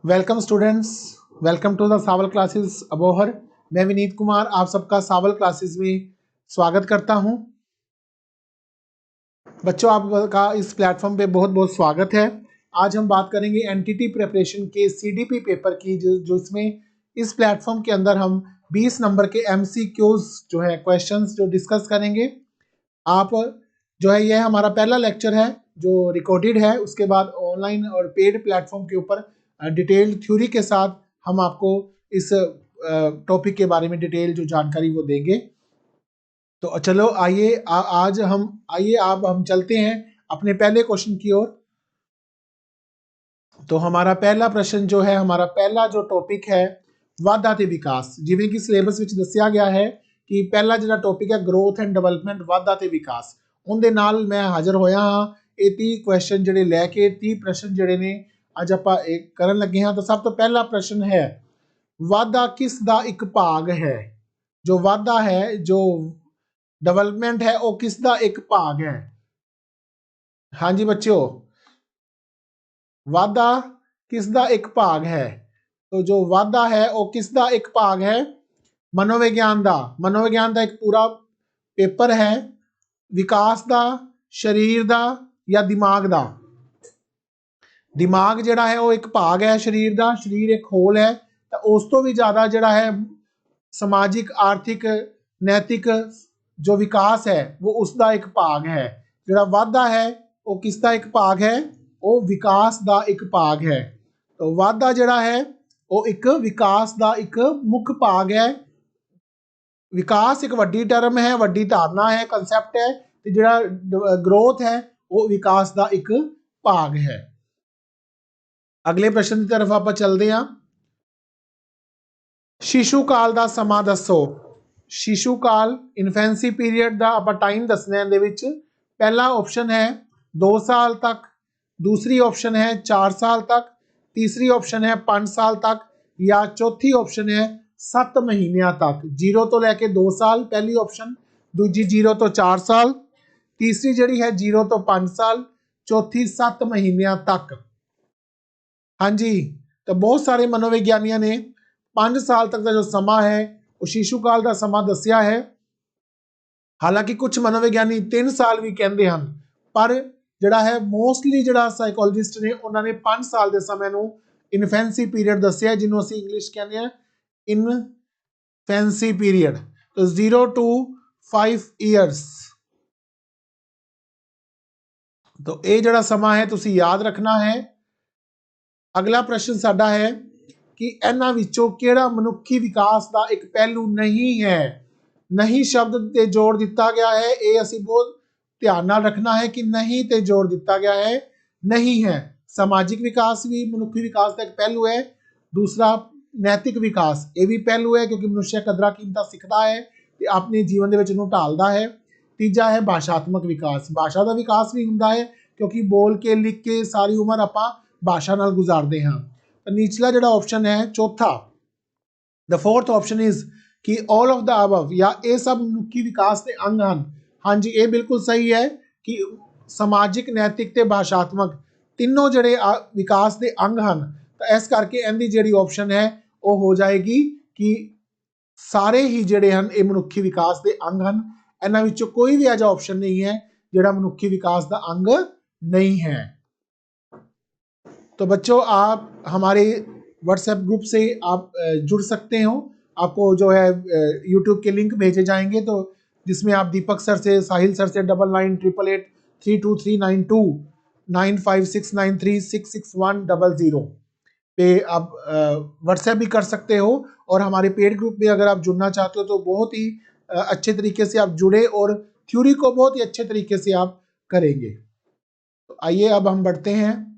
Welcome students, welcome to the Sawal classes Abohar. मैं विनीत कुमार आप सबका सावल क्लासेस में स्वागत करता हूं। बच्चों, आपका इस प्लेटफॉर्म पे बहुत बहुत स्वागत है। आज हम बात करेंगे एनटीटी प्रिपरेशन के सीडीपी पेपर की, जो इसमें इस प्लेटफॉर्म के अंदर हम 20 नंबर के एमसीक्यूज जो है क्वेश्चंस जो डिस्कस करेंगे। आप जो है यह हमारा पहला लेक्चर है जो रिकॉर्डेड है। उसके बाद ऑनलाइन और पेड प्लेटफॉर्म के ऊपर डिटेल थ्योरी के साथ हम आपको इस टॉपिक के बारे में डिटेल जो जानकारी वो देंगे। तो चलो आइए अब हम चलते हैं अपने पहले क्वेश्चन की ओर। तो हमारा पहला प्रश्न जो है, हमारा पहला जो टॉपिक है वाधा ते विकास। जिवें कि सिलेबस ਵਿੱਚ ਦੱਸਿਆ ਗਿਆ ਹੈ कि पहला ਜਿਹੜਾ टॉपिक है ग्रोथ एंड डेवलपमेंट वाधा ते विकास, ਉਹਦੇ ਨਾਲ मैं हाजिर होया हाँ। ਇਹ 30 क्वेश्चन ਜਿਹੜੇ ਲੈ ਕੇ 30 प्रश्न ਜਿਹੜੇ ਨੇ ਅੱਜ ਆਪਾਂ ਇਹ ਕਰਨ ਲੱਗੇ ਹਾਂ। ਤਾਂ ਸਭ ਤੋਂ ਪਹਿਲਾ प्रश्न है वाधा किस ਦਾ ਇੱਕ ਭਾਗ है। जो वाधा है, जो डेवलपमेंट है, वो किस ਦਾ ਇੱਕ ਭਾਗ है। हाँ जी बच्चों, वाधा किस ਦਾ ਇੱਕ ਭਾਗ है। तो जो वाधा है वो किस ਦਾ ਇੱਕ ਭਾਗ है। मनोविज्ञान ਦਾ। मनोविज्ञान ਦਾ ਇੱਕ पूरा पेपर है। विकास ਦਾ, शरीर ਦਾ या दिमाग ਦਾ। दिमाग ਜਿਹੜਾ है वो एक भाग है शरीर ਦਾ। शरीर एक होल है। तो उस तो भी ज्यादा ਜਿਹੜਾ है समाजिक, आर्थिक, नैतिक जो विकास है वो उसका एक भाग है। ਜਿਹੜਾ वाधा है वो किसका एक भाग है, वो विकास ਦਾ एक भाग है। तो वाधा ਜਿਹੜਾ है वो एक विकास ਦਾ एक मुख्य भाग है। विकास एक वड्डी टर्म है, वड्डी धारणा है, कंसैप्ट है। ਤੇ ਜਿਹੜਾ ग्रोथ है वो विकास ਦਾ एक भाग है। अगले प्रश्न की तरफ आप चलते हैं। शिशु काल ਦਾ ਸਮਾਂ ਦੱਸੋ। शिशु काल इन्फेंसी पीरियड ਦਾ ਆਪਾਂ टाइम ਦੱਸਣਾ ਹੈ। ਇਹਦੇ ਵਿੱਚ पहला ऑप्शन है 2 साल तक, दूसरी ऑप्शन है 4 साल तक, तीसरी ऑप्शन है 5 साल तक या चौथी ऑप्शन है 7 महीनों तक। 0 तो लैके 2 साल पहली ऑप्शन, दूजी 0 तो 4 साल, तीसरी जी है 0 तो 5 साल, चौथी 7 महीनों तक। हाँ जी, तो बहुत सारे मनोविज्ञानियों ने 5 साल तक का जो समा है वो शिशु काल का समा दसिया है। हालांकि कुछ मनोविज्ञानी 3 साल भी कहते हैं, पर ਜਿਹੜਾ है मोस्टली ਜਿਹੜਾ साइकोलॉजिस्ट ने उन्होंने 5 साल के समय ਨੂੰ इन्फेंसी पीरियड दसिया, जिन्हों ਅਸੀਂ इंग्लिश कहते हैं इनफेंसी पीरियड। तो 0 to 5 ईयर्स। तो ये ਜਿਹੜਾ ਸਮਾਂ है ਤੁਸੀਂ याद रखना है। अगला प्रश्न साडा है कि इन्हां विचों किहड़ा मनुखी विकास का एक पहलू नहीं है। नहीं शब्द ते जोड़ दिता गया है। ये असी बहुत ध्यान नाल रखना है कि नहीं ते जोड़ दिता गया है, नहीं है। समाजिक विकास भी मनुखी विकास का एक पहलू है। दूसरा नैतिक विकास, ये भी पहलू है क्योंकि मनुष्य कदरा कीमतां सीखता है ते अपने जीवन दे विच इहनूं ढालदा है। तीजा है भाषात्मक विकास। भाषा का विकास भी हुंदा है क्योंकि बोल के लिख के सारी उम्र आपां भाषा नाल गुजारते हैं। तो निचला जिहड़ा ऑप्शन है चौथा, द फोर्थ ऑप्शन इज कि ऑल ऑफ द अबव, या ये सब मनुखी विकास के अंग हैं। हाँ जी, ये बिल्कुल सही है कि समाजिक, नैतिक ते भाषात्मक तीनों जिहड़े विकास के अंग हैं। तो इस करके इहदी जिहड़ी ऑप्शन है वो हो जाएगी कि सारे ही जिहड़े हैं ये मनुखी विकास के अंग हैं। इन्हां विचों कोई भी ऐसा ऑप्शन नहीं है जिहड़ा मनुखी विकास का अंग नहीं है। तो बच्चों, आप हमारे व्हाट्सएप ग्रुप से आप जुड़ सकते हो। आपको जो है यूट्यूब के लिंक भेजे जाएंगे, तो जिसमें आप दीपक सर से, साहिल सर से 9988832392 9569366100 पे आप व्हाट्सएप भी कर सकते हो। और हमारे पेड ग्रुप में अगर आप जुड़ना चाहते हो तो बहुत ही अच्छे तरीके से आप जुड़े और थ्योरी को बहुत ही अच्छे तरीके से आप करेंगे। तो आइए अब हम बढ़ते हैं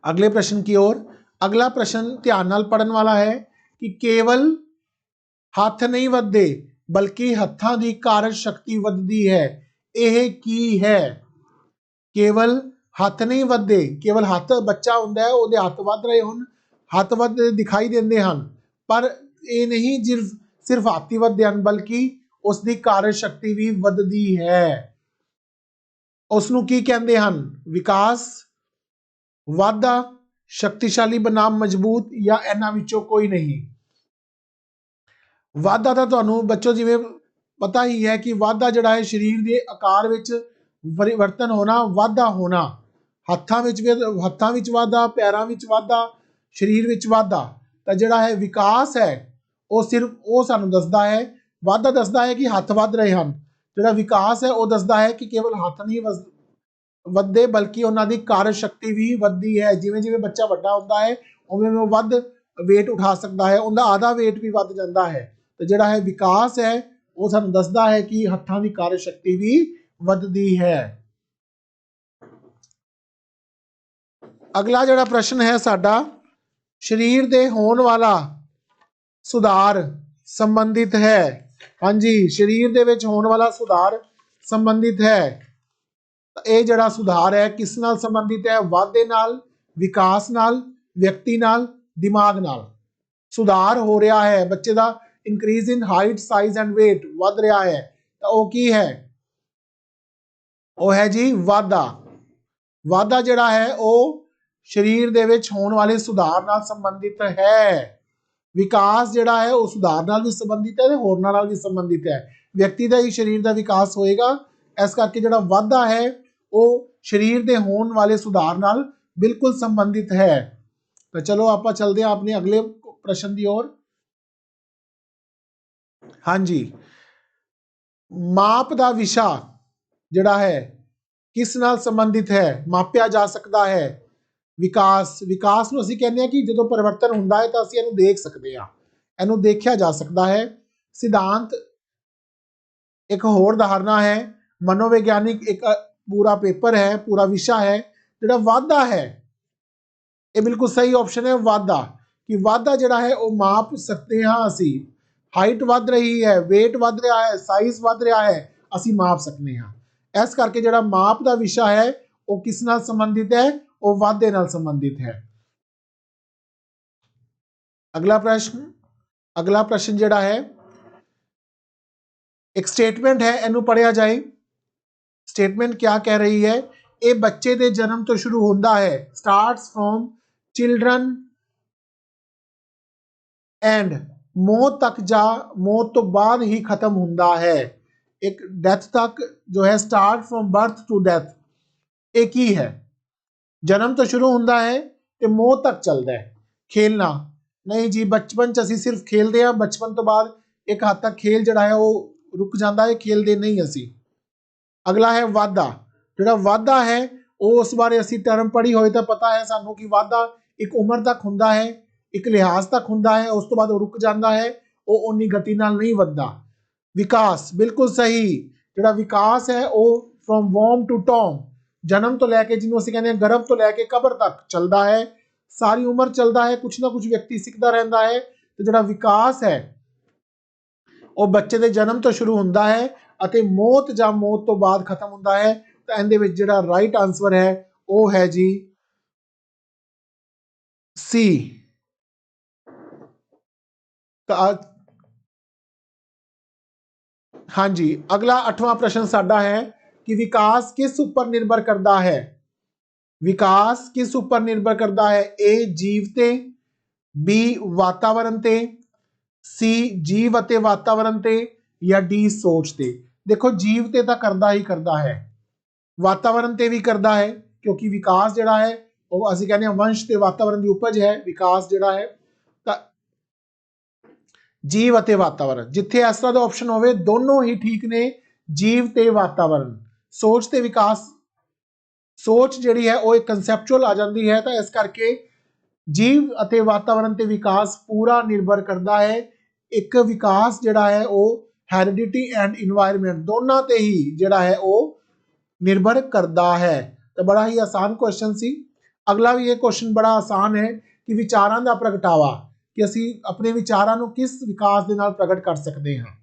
अगले प्रश्न की ओर। अगला प्रश्न ध्यान नाल पढ़न वाला है कि केवल हथ नहीं वधदे बल्कि हत्थां दी कारज शक्ति वधदी है। यह की है। केवल हथ नहीं वधदे, केवल हथ बच्चा हुंदा है उहदे हथ वध रहे होण, हथ वधदे दिखाई देंदे हन, पर ये नहीं सिर्फ हाथ ही वधदे हन बल्कि उसकी कारज शक्ति भी वधदी है। उसनूं की कहंदे हन? विकास, वाधा ਸ਼ਕਤੀਸ਼ਾਲੀ ਬਨਾਮ ਮਜ਼ਬੂਤ ਜਾਂ ਇਹਨਾਂ ਵਿੱਚੋਂ ਕੋਈ ਨਹੀਂ। ਵਾਧਾ ਤਾਂ ਤੁਹਾਨੂੰ ਬੱਚੋ ਜਿਵੇਂ ਪਤਾ ਹੀ ਹੈ ਕਿ ਵਾਧਾ ਜਿਹੜਾ ਹੈ ਸਰੀਰ ਦੇ ਆਕਾਰ ਵਿੱਚ ਪਰਿਵਰਤਨ ਹੋਣਾ, ਵਾਧਾ ਹੋਣਾ, ਹੱਥਾਂ ਵਿੱਚ ਵਾਧਾ, ਪੈਰਾਂ ਵਿੱਚ ਵਾਧਾ, ਸਰੀਰ ਵਿੱਚ ਵਾਧਾ। ਤਾਂ ਜਿਹੜਾ ਹੈ ਵਿਕਾਸ ਹੈ ਉਹ ਸਿਰਫ ਉਹ ਸਾਨੂੰ ਦੱਸਦਾ ਹੈ, ਵਾਧਾ ਦੱਸਦਾ ਹੈ ਕਿ ਹੱਥ ਵੱਧ ਰਹੇ ਹਨ, ਜਿਹੜਾ ਵਿਕਾਸ ਹੈ ਉਹ ਦੱਸਦਾ ਹੈ ਕਿ ਕੇਵਲ ਹੱਥ ਨਹੀਂ ਵੱਧਦੇ ਬਲਕਿ ਉਹਨਾਂ ਦੀ ਕਾਰਜ ਸ਼ਕਤੀ ਵੀ ਵੱਧਦੀ ਹੈ। ਜਿਵੇਂ ਜਿਵੇਂ ਬੱਚਾ ਵੱਡਾ ਹੁੰਦਾ ਹੈ ਉਵੇਂ ਉਹ ਵੱਧ weight ਉਠਾ ਸਕਦਾ ਹੈ, ਉਹਦਾ ਆਧਾ weight ਵੀ ਵੱਧ ਜਾਂਦਾ ਹੈ। ਤੇ ਜਿਹੜਾ ਹੈ ਵਿਕਾਸ ਹੈ ਉਹ ਸਾਨੂੰ ਦੱਸਦਾ ਹੈ ਕਿ ਹੱਥਾਂ ਦੀ ਕਾਰਜ ਸ਼ਕਤੀ ਵੀ ਵੱਧਦੀ ਹੈ। ਅਗਲਾ ਜਿਹੜਾ ਪ੍ਰਸ਼ਨ ਹੈ ਸਾਡਾ, ਸਰੀਰ ਦੇ ਹੋਣ ਵਾਲਾ ਸੁਧਾਰ ਸੰਬੰਧਿਤ ਹੈ। ਹਾਂਜੀ, ਸਰੀਰ ਦੇ ਵਿੱਚ ਹੋਣ ਵਾਲਾ ਸੁਧਾਰ ਸੰਬੰਧਿਤ ਹੈ। ਤਾਂ ਇਹ ਜਿਹੜਾ ਸੁਧਾਰ ਹੈ ਕਿਸ ਨਾਲ ਸੰਬੰਧਿਤ ਹੈ? ਵਾਧੇ ਨਾਲ, ਵਿਕਾਸ ਨਾਲ, ਵਿਅਕਤੀ ਨਾਲ, ਦਿਮਾਗ ਨਾਲ। ਸੁਧਾਰ ਹੋ ਰਿਹਾ ਹੈ, ਬੱਚੇ ਦਾ increase in height, size and weight ਵੱਧ ਰਿਹਾ ਹੈ, ਤਾਂ ਉਹ ਕੀ ਹੈ? ਉਹ ਹੈ ਜੀ ਵਾਧਾ। ਵਾਧਾ ਜਿਹੜਾ ਹੈ ਉਹ ਸਰੀਰ ਦੇ ਵਿੱਚ ਹੋਣ ਵਾਲੇ ਸੁਧਾਰ ਨਾਲ ਸੰਬੰਧਿਤ ਹੈ। ਵਿਕਾਸ ਜਿਹੜਾ ਹੈ ਉਹ ਸੁਧਾਰ ਨਾਲ ਵੀ ਸੰਬੰਧਿਤ ਹੈ ਤੇ ਹੋਰਨਾਂ ਨਾਲ ਵੀ ਸੰਬੰਧਿਤ ਹੈ। ਵਿਅਕਤੀ ਦਾ ਹੀ ਸਰੀਰ ਦਾ ਵਿਕਾਸ ਹੋਏਗਾ, ਇਸ ਕਰਕੇ ਜਿਹੜਾ ਵਾਧਾ ਹੈ ਉਹ ਸਰੀਰ ਦੇ ਹੋਣ ਵਾਲੇ ਸੁਧਾਰ ਨਾਲ ਬਿਲਕੁਲ ਸੰਬੰਧਿਤ ਹੈ। ਤਾਂ ਚਲੋ ਆਪਾਂ ਚੱਲਦੇ ਹਾਂ ਆਪਣੇ ਅਗਲੇ ਪ੍ਰਸ਼ਨ ਦੀ ओर। ਹਾਂਜੀ, ਮਾਪ ਦਾ ਵਿਸ਼ਾ ਜਿਹੜਾ ਹੈ ਕਿਸ ਨਾਲ ਸੰਬੰਧਿਤ ਹੈ? ਮਾਪਿਆ ਜਾ ਸਕਦਾ ਹੈ। ਵਿਕਾਸ ਨੂੰ ਅਸੀਂ ਕਹਿੰਦੇ ਹਾਂ ਕਿ ਜਦੋਂ ਪਰਿਵਰਤਨ ਹੁੰਦਾ ਹੈ ਤਾਂ ਅਸੀਂ ਇਹਨੂੰ ਦੇਖ ਸਕਦੇ ਹਾਂ, ਇਹਨੂੰ ਦੇਖਿਆ ਜਾ ਸਕਦਾ ਹੈ। ਸਿਧਾਂਤ ਇੱਕ ਹੋਰ ਧਾਰਨਾ ਹੈ। ਮਨੋਵਿਗਿਆਨਿਕ ਇੱਕ ਪੂਰਾ ਪੇਪਰ ਹੈ, ਪੂਰਾ ਵਿਸ਼ਾ ਹੈ। ਜਿਹੜਾ ਵਾਧਾ ਹੈ ਇਹ ਬਿਲਕੁਲ ਸਹੀ ਆਪਸ਼ਨ ਹੈ, ਵਾਧਾ। ਕਿ ਵਾਧਾ ਜਿਹੜਾ ਹੈ ਉਹ ਮਾਪ ਸਕਦੇ ਹਾਂ ਅਸੀਂ। ਹਾਈਟ ਵੱਧ ਰਹੀ ਹੈ, weight ਵੱਧ ਰਿਹਾ ਹੈ, ਸਾਈਜ਼ ਵੱਧ ਰਿਹਾ ਹੈ, ਅਸੀਂ ਮਾਪ ਸਕਦੇ ਹਾਂ। ਇਸ ਕਰਕੇ ਜਿਹੜਾ ਮਾਪ ਦਾ ਵਿਸ਼ਾ ਹੈ ਉਹ ਕਿਸ ਨਾਲ ਸੰਬੰਧਿਤ ਹੈ? ਉਹ ਵਾਧੇ ਨਾਲ ਸੰਬੰਧਿਤ ਹੈ। ਅਗਲਾ ਪ੍ਰਸ਼ਨ ਜਿਹੜਾ ਹੈ ਇੱਕ ਸਟੇਟਮੈਂਟ ਹੈ, ਇਹਨੂੰ ਪੜ੍ਹਿਆ ਜਾਏ। ਸਟੇਟਮੈਂਟ ਕਿਆ ਕਹਿ ਰਹੀ ਹੈ? ਇਹ ਬੱਚੇ ਦੇ ਜਨਮ ਤੋਂ ਸ਼ੁਰੂ ਹੁੰਦਾ ਹੈ, ਸਟਾਰਟਸ ਫਰੋਮ ਚਿਲਡਰਨ ਐਂਡ ਮੌਤ ਤੱਕ ਜਾਂ ਮੌਤ ਤੋਂ ਬਾਅਦ ਹੀ ਖਤਮ ਹੁੰਦਾ ਹੈ। ਇੱਕ ਡੈਥ ਤੱਕ ਜੋ ਹੈ, start from birth to death, ਇਹ ਕੀ ਹੈ? ਜਨਮ ਤੋਂ ਸ਼ੁਰੂ ਹੁੰਦਾ ਹੈ ਤੇ ਮੌਤ ਤੱਕ ਚੱਲਦਾ ਹੈ। ਖੇਲਣਾ ਨਹੀਂ ਜੀ, ਬਚਪਨ 'ਚ ਅਸੀਂ ਸਿਰਫ ਖੇਲਦੇ ਹਾਂ, ਬਚਪਨ ਤੋਂ ਬਾਅਦ ਇੱਕ ਹੱਦ ਤੱਕ ਖੇਲ ਜਿਹੜਾ ਹੈ ਉਹ ਰੁਕ ਜਾਂਦਾ ਹੈ, ਖੇਲਦੇ ਨਹੀਂ ਅਸੀਂ। ਅਗਲਾ ਹੈ ਵਾਧਾ। ਜਿਹੜਾ ਵਾਧਾ ਹੈ ਉਹ ਉਸ ਬਾਰੇ ਅਸੀਂ ਟਰਮ ਪੜ੍ਹੀ ਹੋਏ ਤਾਂ ਪਤਾ ਹੈ ਸਾਨੂੰ ਕਿ ਵਾਧਾ ਇੱਕ ਉਮਰ ਤੱਕ ਹੁੰਦਾ ਹੈ, ਇੱਕ ਲਿਹਾਜ਼ ਤੱਕ ਹੁੰਦਾ ਹੈ, ਉਸ ਤੋਂ ਬਾਅਦ ਉਹ ਰੁਕ ਜਾਂਦਾ ਹੈ, ਉਹ ਉਨੀ ਗਤੀ ਨਾਲ ਨਹੀਂ ਵੱਧਦਾ। ਵਿਕਾਸ ਬਿਲਕੁਲ ਸਹੀ। ਜਿਹੜਾ ਵਿਕਾਸ ਹੈ ਉਹ ਫਰੋਮ ਵੋਮ ਟੂ ਟੌਮ, ਜਨਮ ਤੋਂ ਲੈ ਕੇ, ਜਿਹਨੂੰ ਅਸੀਂ ਕਹਿੰਦੇ ਹਾਂ ਗਰਭ ਤੋਂ ਲੈ ਕੇ ਕਬਰ ਤੱਕ ਚੱਲਦਾ ਹੈ, ਸਾਰੀ ਉਮਰ ਚੱਲਦਾ ਹੈ, ਕੁਛ ਨਾ ਕੁਛ ਵਿਅਕਤੀ ਸਿੱਖਦਾ ਰਹਿੰਦਾ ਹੈ। ਤੇ ਜਿਹੜਾ ਵਿਕਾਸ ਹੈ ਉਹ ਬੱਚੇ ਦੇ ਜਨਮ ਤੋਂ ਸ਼ੁਰੂ ਹੁੰਦਾ ਹੈ ਅਤੇ ਮੌਤ ਜਾਂ ਮੌਤ ਤੋਂ ਬਾਅਦ ਖਤਮ ਹੁੰਦਾ ਹੈ। ਤਾਂ ਇਹਦੇ ਵਿੱਚ ਜਿਹੜਾ ਰਾਈਟ ਆਨਸਰ ਹੈ ਉਹ ਹੈ ਜੀ ਸੀ। ਤਾਂ ਹਾਂਜੀ, ਅਗਲਾ 8ਵਾਂ ਪ੍ਰਸ਼ਨ ਸਾਡਾ ਹੈ ਕਿ ਵਿਕਾਸ ਕਿਸ ਉੱਪਰ ਨਿਰਭਰ ਕਰਦਾ ਹੈ? ਵਿਕਾਸ ਕਿਸ ਉੱਪਰ ਨਿਰਭਰ ਕਰਦਾ ਹੈ? ਏ ਜੀਵ ਤੇ, ਬੀ ਵਾਤਾਵਰਣ ਤੇ, ਸੀ ਜੀਵ ਅਤੇ ਵਾਤਾਵਰਣ ਤੇ, ਜਾਂ ਡੀ ਸੋਚ ਤੇ। ਦੇਖੋ ਜੀਵ ਤੇ ਤਾਂ ਕਰਦਾ ਹੀ ਕਰਦਾ ਹੈ, ਵਾਤਾਵਰਣ ਤੇ ਵੀ ਕਰਦਾ ਹੈ, ਕਿਉਂਕਿ ਵਿਕਾਸ ਜਿਹੜਾ ਹੈ ਉਹ ਅਸੀਂ ਕਹਿੰਦੇ ਹਾਂ ਵੰਸ਼ ਤੇ ਵਾਤਾਵਰਣ ਦੀ ਉਪਜ ਹੈ ਵਿਕਾਸ ਜਿਹੜਾ ਹੈ। ਤਾਂ ਜੀਵ ਅਤੇ ਵਾਤਾਵਰਣ, ਜਿੱਥੇ ਇਸ ਤਰ੍ਹਾਂ ਦਾ ਆਪਸ਼ਨ ਹੋਵੇ ਦੋਨੋਂ ਹੀ ਠੀਕ ਨੇ, ਜੀਵ ਤੇ ਵਾਤਾਵਰਣ। ਸੋਚ ਤੇ ਵਿਕਾਸ, ਸੋਚ ਜਿਹੜੀ ਹੈ ਉਹ ਇੱਕ ਕਨਸੈਪਚੁਅਲ ਆ ਜਾਂਦੀ ਹੈ, ਤਾਂ ਇਸ ਕਰਕੇ ਜੀਵ ਅਤੇ ਵਾਤਾਵਰਣ ਤੇ ਵਿਕਾਸ ਪੂਰਾ ਨਿਰਭਰ ਕਰਦਾ ਹੈ। ਇੱਕ ਵਿਕਾਸ ਜਿਹੜਾ ਹੈ ਉਹ ਹੈਰੀਡਿਟੀ ਐਂਡ ਇਨਵਾਇਰਨਮੈਂਟ ਦੋਨਾਂ ਤੇ ਹੀ ਜਿਹੜਾ ਹੈ ਉਹ ਨਿਰਭਰ ਕਰਦਾ ਹੈ। ਤਾਂ ਬੜਾ ਹੀ ਆਸਾਨ ਕੁਐਸਚਨ ਸੀ। ਅਗਲਾ ਵੀ ਇਹ ਕੁਐਸਚਨ ਬੜਾ ਆਸਾਨ ਹੈ ਕਿ ਵਿਚਾਰਾਂ ਦਾ ਪ੍ਰਗਟਾਵਾ, ਕਿ ਅਸੀਂ ਆਪਣੇ ਵਿਚਾਰਾਂ ਨੂੰ ਕਿਸ ਵਿਕਾਸ ਦੇ ਨਾਲ ਪ੍ਰਗਟ ਕਰ ਸਕਦੇ ਹਾਂ।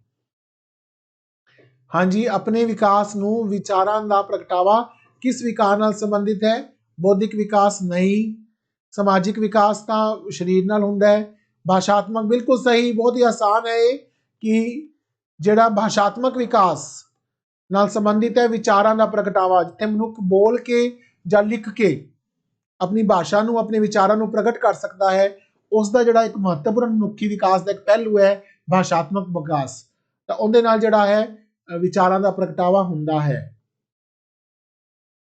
ਹਾਂਜੀ, ਆਪਣੇ ਵਿਕਾਸ ਨੂੰ, ਵਿਚਾਰਾਂ ਦਾ ਪ੍ਰਗਟਾਵਾ ਕਿਸ ਵਿਕਾਰ ਨਾਲ ਸੰਬੰਧਿਤ ਹੈ? ਬੌਧਿਕ ਵਿਕਾਸ ਨਹੀਂ, ਸਮਾਜਿਕ ਵਿਕਾਸ ਤਾਂ ਸਰੀਰ ਨਾਲ ਹੁੰਦਾ ਹੈ। ਭਾਸ਼ਾਤਮਕ ਬਿਲਕੁਲ ਸਹੀ, ਬਹੁਤ ਹੀ ਆਸਾਨ ਹੈ ਇਹ ਕਿ ਜਿਹੜਾ ਭਾਸ਼ਾਤਮਕ ਵਿਕਾਸ ਨਾਲ ਸੰਬੰਧਿਤ ਹੈ ਵਿਚਾਰਾਂ ਦਾ ਪ੍ਰਗਟਾਵਾ, ਜਿੱਥੇ ਮਨੁੱਖ ਬੋਲ ਕੇ ਜਾਂ ਲਿਖ ਕੇ अपनी भाषा ਨੂੰ ਆਪਣੇ ਵਿਚਾਰਾਂ ਨੂੰ ਪ੍ਰਗਟ ਕਰ ਸਕਦਾ ਹੈ, ਉਸ ਦਾ ਜਿਹੜਾ ਇੱਕ ਮਹੱਤਵਪੂਰਨ ਮਨੁੱਖੀ ਵਿਕਾਸ ਦਾ ਇੱਕ ਪਹਿਲੂ ਹੈ ਭਾਸ਼ਾਤਮਕ ਵਿਕਾਸ। ਤਾਂ ਉਹਦੇ ਨਾਲ ਜਿਹੜਾ ਹੈ ਵਿਚਾਰਾਂ ਦਾ ਪ੍ਰਗਟਾਵਾ ਹੁੰਦਾ ਹੈ।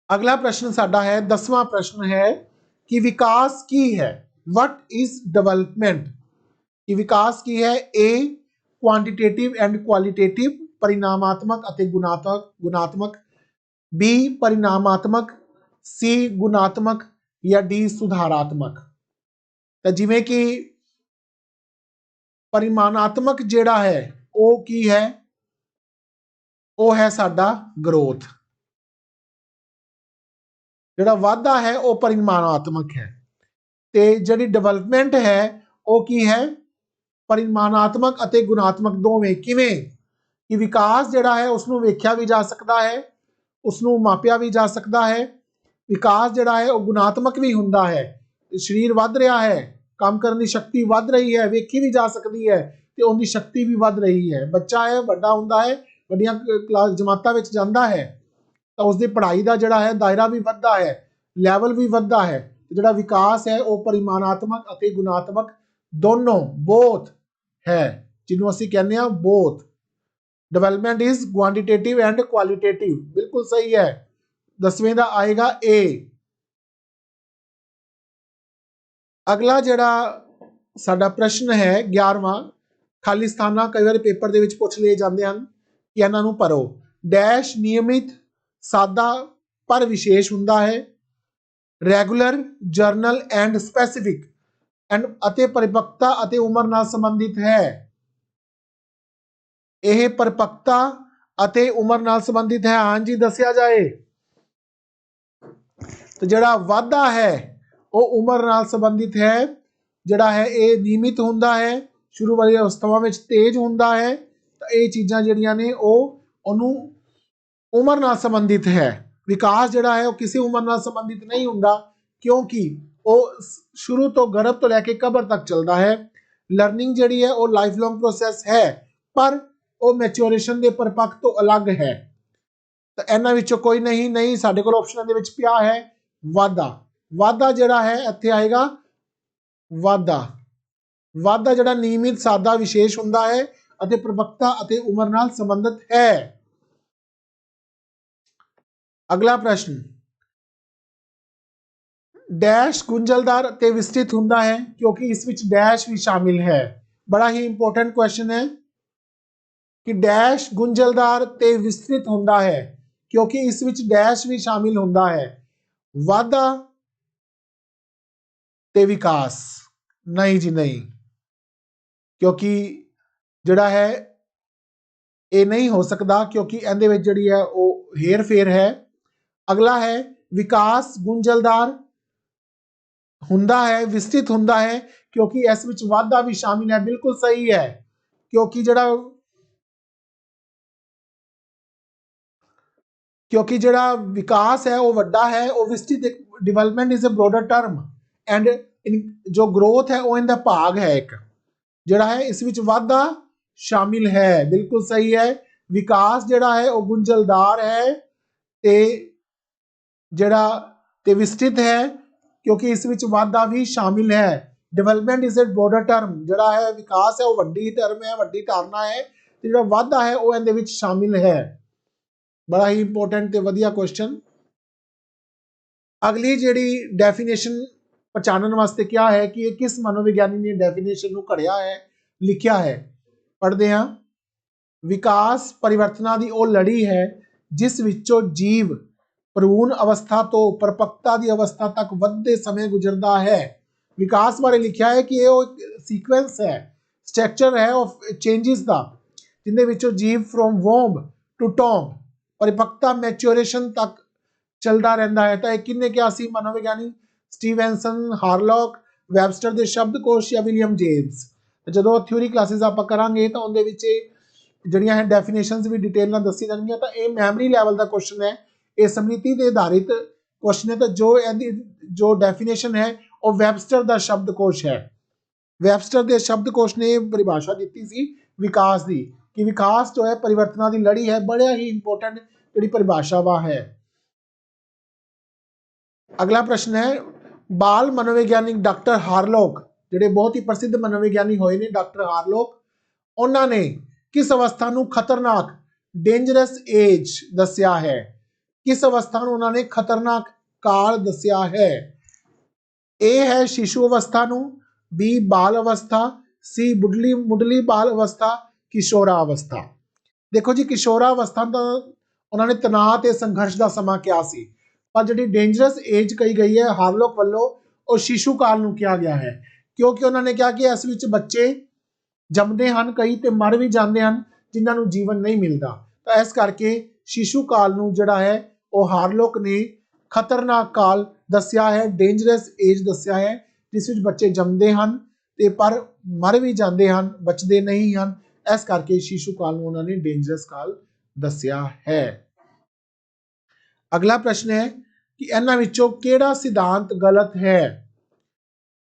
ਅਗਲਾ ਪ੍ਰਸ਼ਨ ਸਾਡਾ ਹੈ 10ਵਾਂ ਪ੍ਰਸ਼ਨ ਹੈ कि विकास की है, व्हाट इज डेवलपमेंट। कि विकास की है ए क्वांटिटेटिव एंड क्वालिटेटिव, परिणामात्मक ਅਤੇ गुणात्मक, बी परिणामात्मक, सी गुणात्मक या डी सुधारात्मक। ਤਾਂ ਜਿਵੇਂ ਕਿ परिमाणात्मक ਜਿਹੜਾ ਹੈ ਉਹ ਕੀ ਹੈ, ਉਹ ਹੈ ਸਾਡਾ ਗਰੋਥ। ਜਿਹੜਾ ਵਾਧਾ ਹੈ ਉਹ ਪਰਿਮਾਣਾਤਮਕ ਹੈ ਤੇ ਜਿਹੜੀ ਡਿਵੈਲਪਮੈਂਟ ਹੈ ਉਹ ਕੀ ਹੈ, ਪਰਿਮਾਣਾਤਮਕ ਅਤੇ ਗੁਣਾਤਮਕ ਦੋਵੇਂ। ਕਿਵੇਂ ਕਿ ਵਿਕਾਸ ਜਿਹੜਾ ਹੈ ਉਸ ਨੂੰ ਵੇਖਿਆ ਵੀ ਜਾ ਸਕਦਾ ਹੈ, ਉਸ ਨੂੰ ਮਾਪਿਆ ਵੀ ਜਾ ਸਕਦਾ ਹੈ। ਵਿਕਾਸ ਜਿਹੜਾ ਹੈ ਉਹ ਗੁਣਾਤਮਕ ਵੀ ਹੁੰਦਾ ਹੈ, ਸਰੀਰ ਵੱਧ ਰਿਹਾ ਹੈ, ਕੰਮ ਕਰਨ ਦੀ ਸ਼ਕਤੀ ਵੱਧ ਰਹੀ ਹੈ, ਵੇਖੀ ਵੀ ਜਾ ਸਕਦੀ ਹੈ ਤੇ ਉਹਦੀ ਸ਼ਕਤੀ ਵੀ ਵੱਧ ਰਹੀ ਹੈ। ਬੱਚਾ ਹੈ ਵੱਡਾ ਹੁੰਦਾ ਹੈ, ਵੱਡੀਆਂ ਕਲਾਸ ਜਮਾਤਾਂ ਵਿੱਚ ਜਾਂਦਾ ਹੈ ਤਾਂ ਉਸਦੀ ਪੜ੍ਹਾਈ ਦਾ ਜਿਹੜਾ ਹੈ ਦਾਇਰਾ ਵੀ ਵੱਧਦਾ ਹੈ, ਲੈਵਲ ਵੀ ਵੱਧਦਾ ਹੈ। ਜਿਹੜਾ ਵਿਕਾਸ ਹੈ ਉਹ ਪਰਿਮਾਣਾਤਮਕ ਅਤੇ ਗੁਣਾਤਮਕ ਦੋਨੋਂ ਬੋਥ ਹੈ, ਜਿਹਨੂੰ ਅਸੀਂ ਕਹਿੰਦੇ ਹਾਂ ਬੋਥ। Development is quantitative and qualitative, ਬਿਲਕੁਲ ਸਹੀ ਹੈ। 10ਵੇਂ ਦਾ ਆਏਗਾ ਏ। ਅਗਲਾ ਜਿਹੜਾ ਸਾਡਾ ਪ੍ਰਸ਼ਨ ਹੈ 11ਵਾਂ, ਖਾਲੀ ਸਥਾਨਾਂ ਕਈ ਵਾਰ ਪੇਪਰ ਦੇ ਵਿੱਚ ਪੁੱਛ ਲਏ ਜਾਂਦੇ ਹਨ ਕਿ ਇਹਨਾਂ ਨੂੰ ਭਰੋ। ਡੈਸ਼ ਨਿਯਮਿਤ, ਸਾਦਾ ਪਰ ਵਿਸ਼ੇਸ਼ ਹੁੰਦਾ ਹੈ, ਰੈਗੂਲਰ, ਜਰਨਲ ਐਂਡ ਸਪੈਸੀਫਿਕ ਅਤੇ ਪਰਿਪੱਕਤਾ ਅਤੇ ਉਮਰ ਨਾਲ ਸੰਬੰਧਿਤ ਹੈ। ਇਹ ਪਰਿਪੱਕਤਾ ਅਤੇ ਉਮਰ ਨਾਲ ਸੰਬੰਧਿਤ ਹੈ, ਹਾਂਜੀ ਦੱਸਿਆ ਜਾਏ। ਤੇ ਜਿਹੜਾ ਵਾਧਾ ਹੈ ਉਹ ਉਮਰ ਨਾਲ ਸੰਬੰਧਿਤ ਹੈ, ਜਿਹੜਾ ਹੈ ਇਹ ਨਿਯਮਿਤ ਹੁੰਦਾ ਹੈ, ਸ਼ੁਰੂ ਵਾਲੀ ਅਵਸਥਾਵਾਂ ਵਿੱਚ ਤੇਜ਼ ਹੁੰਦਾ ਹੈ। ਤਾਂ ਇਹ ਚੀਜ਼ਾਂ ਜਿਹੜੀਆਂ ਨੇ ਉਹ ਉਹਨੂੰ ਉਮਰ ਨਾਲ ਸੰਬੰਧਿਤ ਹੈ। ਵਿਕਾਸ ਜਿਹੜਾ ਹੈ ਉਹ ਕਿਸੇ ਉਮਰ ਨਾਲ ਸੰਬੰਧਿਤ ਨਹੀਂ ਹੁੰਦਾ, ਕਿਉਂਕਿ ਉਹ ਸ਼ੁਰੂ ਤੋਂ ਗਰਭ ਤੋਂ ਲੈ ਕੇ ਕਬਰ ਤੱਕ ਚੱਲਦਾ ਹੈ। ਲਰਨਿੰਗ ਜਿਹੜੀ ਹੈ ਉਹ ਲਾਈਫ ਲੌਂਗ ਪ੍ਰੋਸੈਸ ਹੈ, ਪਰ ਉਹ ਮੈਚੁਰੇਸ਼ਨ ਦੇ ਪਰਿਪੱਕ ਤੋਂ ਅਲੱਗ ਹੈ। ਤਾਂ ਇਹਨਾਂ ਵਿੱਚੋਂ ਕੋਈ ਨਹੀਂ ਸਾਡੇ ਕੋਲ ਆਪਸ਼ਨਾਂ ਦੇ ਵਿੱਚ ਪਿਆ ਹੈ ਵਾਧਾ। ਵਾਧਾ ਜਿਹੜਾ ਹੈ ਇੱਥੇ ਆਏਗਾ ਵਾਧਾ ਜਿਹੜਾ ਨਿਯਮਿਤ, ਸਾਦਾ, ਵਿਸ਼ੇਸ਼ ਹੁੰਦਾ ਹੈ ਅਤੇ ਪਰਿਪੱਕਤਾ ਅਤੇ ਉਮਰ ਨਾਲ ਸੰਬੰਧਿਤ ਹੈ। ਅਗਲਾ ਪ੍ਰਸ਼ਨ, ਡੈਸ਼ ਗੁੰਝਲਦਾਰ ਤੇ ਵਿਸਤ੍ਰਿਤ ਹੁੰਦਾ ਹੈ ਕਿਉਂਕਿ ਇਸ ਵਿੱਚ ਡੈਸ਼ ਵੀ ਸ਼ਾਮਿਲ ਹੈ। ਬੜਾ ਹੀ ਇੰਪੋਰਟੈਂਟ ਕੁਐਸਚਨ ਹੈ ਕਿ ਡੈਸ਼ ਗੁੰਝਲਦਾਰ ਤੇ ਵਿਸਤ੍ਰਿਤ ਹੁੰਦਾ ਹੈ ਕਿਉਂਕਿ ਇਸ ਵਿੱਚ ਡੈਸ਼ ਵੀ ਸ਼ਾਮਿਲ ਹੁੰਦਾ ਹੈ। ਵਾਧਾ ਤੇ ਵਿਕਾਸ ਨਹੀਂ ਜੀ ਨਹੀਂ, ਕਿਉਂਕਿ ਜਿਹੜਾ ਹੈ ਇਹ ਨਹੀਂ ਹੋ ਸਕਦਾ, ਕਿਉਂਕਿ ਇਹਦੇ ਵਿੱਚ ਜਿਹੜੀ ਹੈ ਉਹ ਹੇਰ ਫੇਰ ਹੈ। ਅਗਲਾ ਹੈ ਵਿਕਾਸ ਗੁੰਝਲਦਾਰ ਹੁੰਦਾ ਹੈ, ਵਿਸਤ੍ਰਿਤ ਹੁੰਦਾ ਹੈ ਕਿਉਂਕਿ ਇਸ ਵਿੱਚ ਵਾਧਾ ਵੀ ਸ਼ਾਮਿਲ ਹੈ। ਬਿਲਕੁਲ ਸਹੀ ਹੈ, ਕਿਉਂਕਿ ਜਿਹੜਾ ਵਿਕਾਸ ਹੈ ਉਹ ਵੱਡਾ ਹੈ, ਉਹ ਵਿਸਤ੍ਰਿਤ। Development is a broader term and ਜੋ ਗਰੋਥ ਹੈ ਉਹ ਇਹਦਾ ਭਾਗ ਹੈ ਇੱਕ, ਜਿਹੜਾ ਹੈ ਇਸ ਵਿੱਚ ਵਾਧਾ ਸ਼ਾਮਿਲ ਹੈ। ਬਿਲਕੁਲ ਸਹੀ ਹੈ, ਵਿਕਾਸ ਜਿਹੜਾ ਹੈ ਉਹ ਗੁੰਝਲਦਾਰ ਹੈ ਤੇ ਵਿਸਤ੍ਰਿਤ ਹੈ ਕਿਉਂਕਿ ਇਸ ਵਿੱਚ ਵਾਧਾ ਵੀ ਸ਼ਾਮਿਲ ਹੈ। Development is a broader term, ਜਿਹੜਾ ਹੈ ਵਿਕਾਸ ਹੈ ਉਹ ਵੱਡੀ ਟਰਮ ਹੈ, ਵੱਡੀ ਧਾਰਨਾ ਹੈ, ਤੇ ਜਿਹੜਾ ਵਾਧਾ ਹੈ ਉਹ ਇਹਦੇ ਵਿੱਚ ਸ਼ਾਮਿਲ ਹੈ। ਬੜਾ ਹੀ ਇੰਪੋਰਟੈਂਟ ਤੇ ਵਧੀਆ ਕੁਐਸਚਨ। ਅਗਲੀ ਜਿਹੜੀ ਡੈਫੀਨੇਸ਼ਨ ਪਛਾਣਨ ਵਾਸਤੇ ਕਿਹਾ ਹੈ ਕਿ ਇਹ ਕਿਸ ਮਨੋਵਿਗਿਆਨੀ ਨੇ ਡੈਫੀਨੇਸ਼ਨ ਨੂੰ ਘੜਿਆ ਹੈ, ਲਿਖਿਆ ਹੈ। ਪੜ੍ਹਦੇ ਹਾਂ। ਵਿਕਾਸ ਪਰਿਵਰਤਨਾਂ ਦੀ ਉਹ ਲੜੀ ਹੈ ਜਿਸ ਵਿੱਚੋਂ ਜੀਵ ਭਰੂਣ ਅਵਸਥਾ ਤੋਂ ਪਰਿਪੱਕਤਾ ਦੀ ਅਵਸਥਾ ਤੱਕ ਵੱਧਦੇ ਸਮੇਂ ਗੁਜ਼ਰਦਾ ਹੈ। ਵਿਕਾਸ ਬਾਰੇ ਲਿਖਿਆ ਹੈ ਕਿ ਇਹ ਉਹ ਸੀਕੁਐਂਸ ਹੈ, ਸਟਰਕਚਰ ਹੈ ਆਫ ਚੇਂਜਿਸ ਦਾ, ਜਿੰਦੇ ਵਿੱਚੋਂ ਜੀਵ ਫਰੋਮ ਵੋਮ ਟੂ ਟੌਮ ਪਰਿਪੱਕਤਾ ਮੈਚੁਰੇਸ਼ਨ ਤੱਕ ਚੱਲਦਾ ਰਹਿੰਦਾ ਹੈ। ਤਾਂ ਇਹ ਕਿਹਨੇ ਕਿਹਾ ਸੀ? ਮਨੋਵਿਗਿਆਨੀ ਸਟੀਵਨਸਨ, ਹਾਰਲੌਕ, ਵੈਬਸਟਰ ਦੇ ਸ਼ਬਦਕੋਸ਼ ਜਾਂ ਵਿਲੀਅਮ ਜੇਮਸ। ਜਦੋਂ ਥਿਊਰੀ ਕਲਾਸਿਸ ਆਪਾਂ ਕਰਾਂਗੇ ਤਾਂ ਉਹਦੇ ਵਿੱਚ ਜਿਹੜੀਆਂ ਹੈ ਡੈਫੀਨੇਸ਼ਨਸ ਵੀ ਡਿਟੇਲ ਨਾਲ ਦੱਸੀ ਜਾਣਗੀਆਂ। ਤਾਂ ਇਹ ਮੈਮਰੀ ਲੈਵਲ ਦਾ ਕੁਐਸਚਨ ਹੈ, ਇਹ ਸਮ੍ਰਿਤੀ ਤੇ ਆਧਾਰਿਤ ਕੁਐਸਚਨ ਹੈ। ਤਾਂ ਜੋ ਡੈਫੀਨੇਸ਼ਨ ਹੈ ਉਹ ਵੈਬਸਟਰ ਦਾ ਸ਼ਬਦਕੋਸ਼ ਹੈ। ਵੈਬਸਟਰ ਦੇ ਸ਼ਬਦਕੋਸ਼ ਨੇ ਪਰਿਭਾਸ਼ਾ ਦਿੱਤੀ ਸੀ ਵਿਕਾਸ ਦੀ, ਕਿ ਵਿਕਾਸ ਜੋ ਹੈ ਪਰਿਵਰਤਨਾਂ ਦੀ ਲੜੀ ਹੈ। ਬੜਾ ਹੀ ਇੰਪੋਰਟੈਂਟ ਜਿਹੜੀ ਪਰਿਭਾਸ਼ਾ ਵਾ ਹੈ। ਅਗਲਾ ਪ੍ਰਸ਼ਨ ਹੈ ਬਾਲ ਮਨੋਵਿਗਿਆਨਿਕ ਡਾਕਟਰ ਹਾਰਲੋਕ, ਜਿਹੜੇ ਬਹੁਤ ਹੀ ਪ੍ਰਸਿੱਧ ਮਨੋਵਿਗਿਆਨੀ ਹੋਏ ਨੇ ਡਾਕਟਰ ਹਾਰਲੋਕ, ਉਹਨਾਂ ਨੇ ਕਿਸ ਅਵਸਥਾ ਨੂੰ ਖਤਰਨਾਕ ਡੇਂਜਰਸ ਏਜ ਦੱਸਿਆ ਹੈ? ਕਿਸ ਅਵਸਥਾ ਨੂੰ ਉਹਨਾਂ ਨੇ ਖਤਰਨਾਕ ਕਾਲ ਦੱਸਿਆ ਹੈ? ए है शिशु अवस्था ਨੂੰ, बी बाल अवस्था, सी मुडली बाल अवस्था, किशोरा अवस्था। देखो जी किशोरा अवस्था ਦਾ ਉਹਨਾਂ ਨੇ ਤਣਾਅ ਤੇ ਸੰਘਰਸ਼ ਦਾ ਸਮਾਂ ਕਿਹਾ ਸੀ, ਪਰ ਜਿਹੜੀ ਡੇਂਜਰਸ ਏਜ ਕਹੀ ਗਈ ਹੈ ਹਾਰਲੋਕ ਵੱਲੋਂ ਉਹ शिशु काल ਨੂੰ ਕਿਹਾ ਗਿਆ ਹੈ, ਕਿਉਂਕਿ ਉਹਨਾਂ ਨੇ ਕਿਹਾ ਕਿ ਇਸ ਵਿੱਚ ਬੱਚੇ ਜੰਮਦੇ ਹਨ ਕਈ ਤੇ ਮਰ ਵੀ ਜਾਂਦੇ ਹਨ ਜਿਨ੍ਹਾਂ ਨੂੰ ਜੀਵਨ ਨਹੀਂ ਮਿਲਦਾ। ਤਾਂ ਇਸ ਕਰਕੇ शिशु काल ਨੂੰ ਜਿਹੜਾ ਹੈ ਉਹ ਹਾਰਲੋਕ ਨੇ ਖਤਰਨਾਕ ਕਾਲ ਦੱਸਿਆ ਹੈ, ਡੇਂਜਰਸ ਏਜ ਦੱਸਿਆ ਹੈ, ਜਿਸ ਵਿੱਚ ਬੱਚੇ ਜੰਮਦੇ ਹਨ ਤੇ ਪਰ ਮਰ ਵੀ ਜਾਂਦੇ ਹਨ, ਬਚਦੇ ਨਹੀਂ ਹਨ। ਇਸ ਕਰਕੇ शिशु काल ਨੂੰ ਉਹਨਾਂ ਨੇ ਡੇਂਜਰਸ ਕਾਲ ਦੱਸਿਆ ਹੈ। ਅਗਲਾ ਪ੍ਰਸ਼ਨ ਹੈ ਕਿ ਇਹਨਾਂ ਵਿੱਚੋਂ ਕਿਹੜਾ ਸਿਧਾਂਤ ਗਲਤ ਹੈ?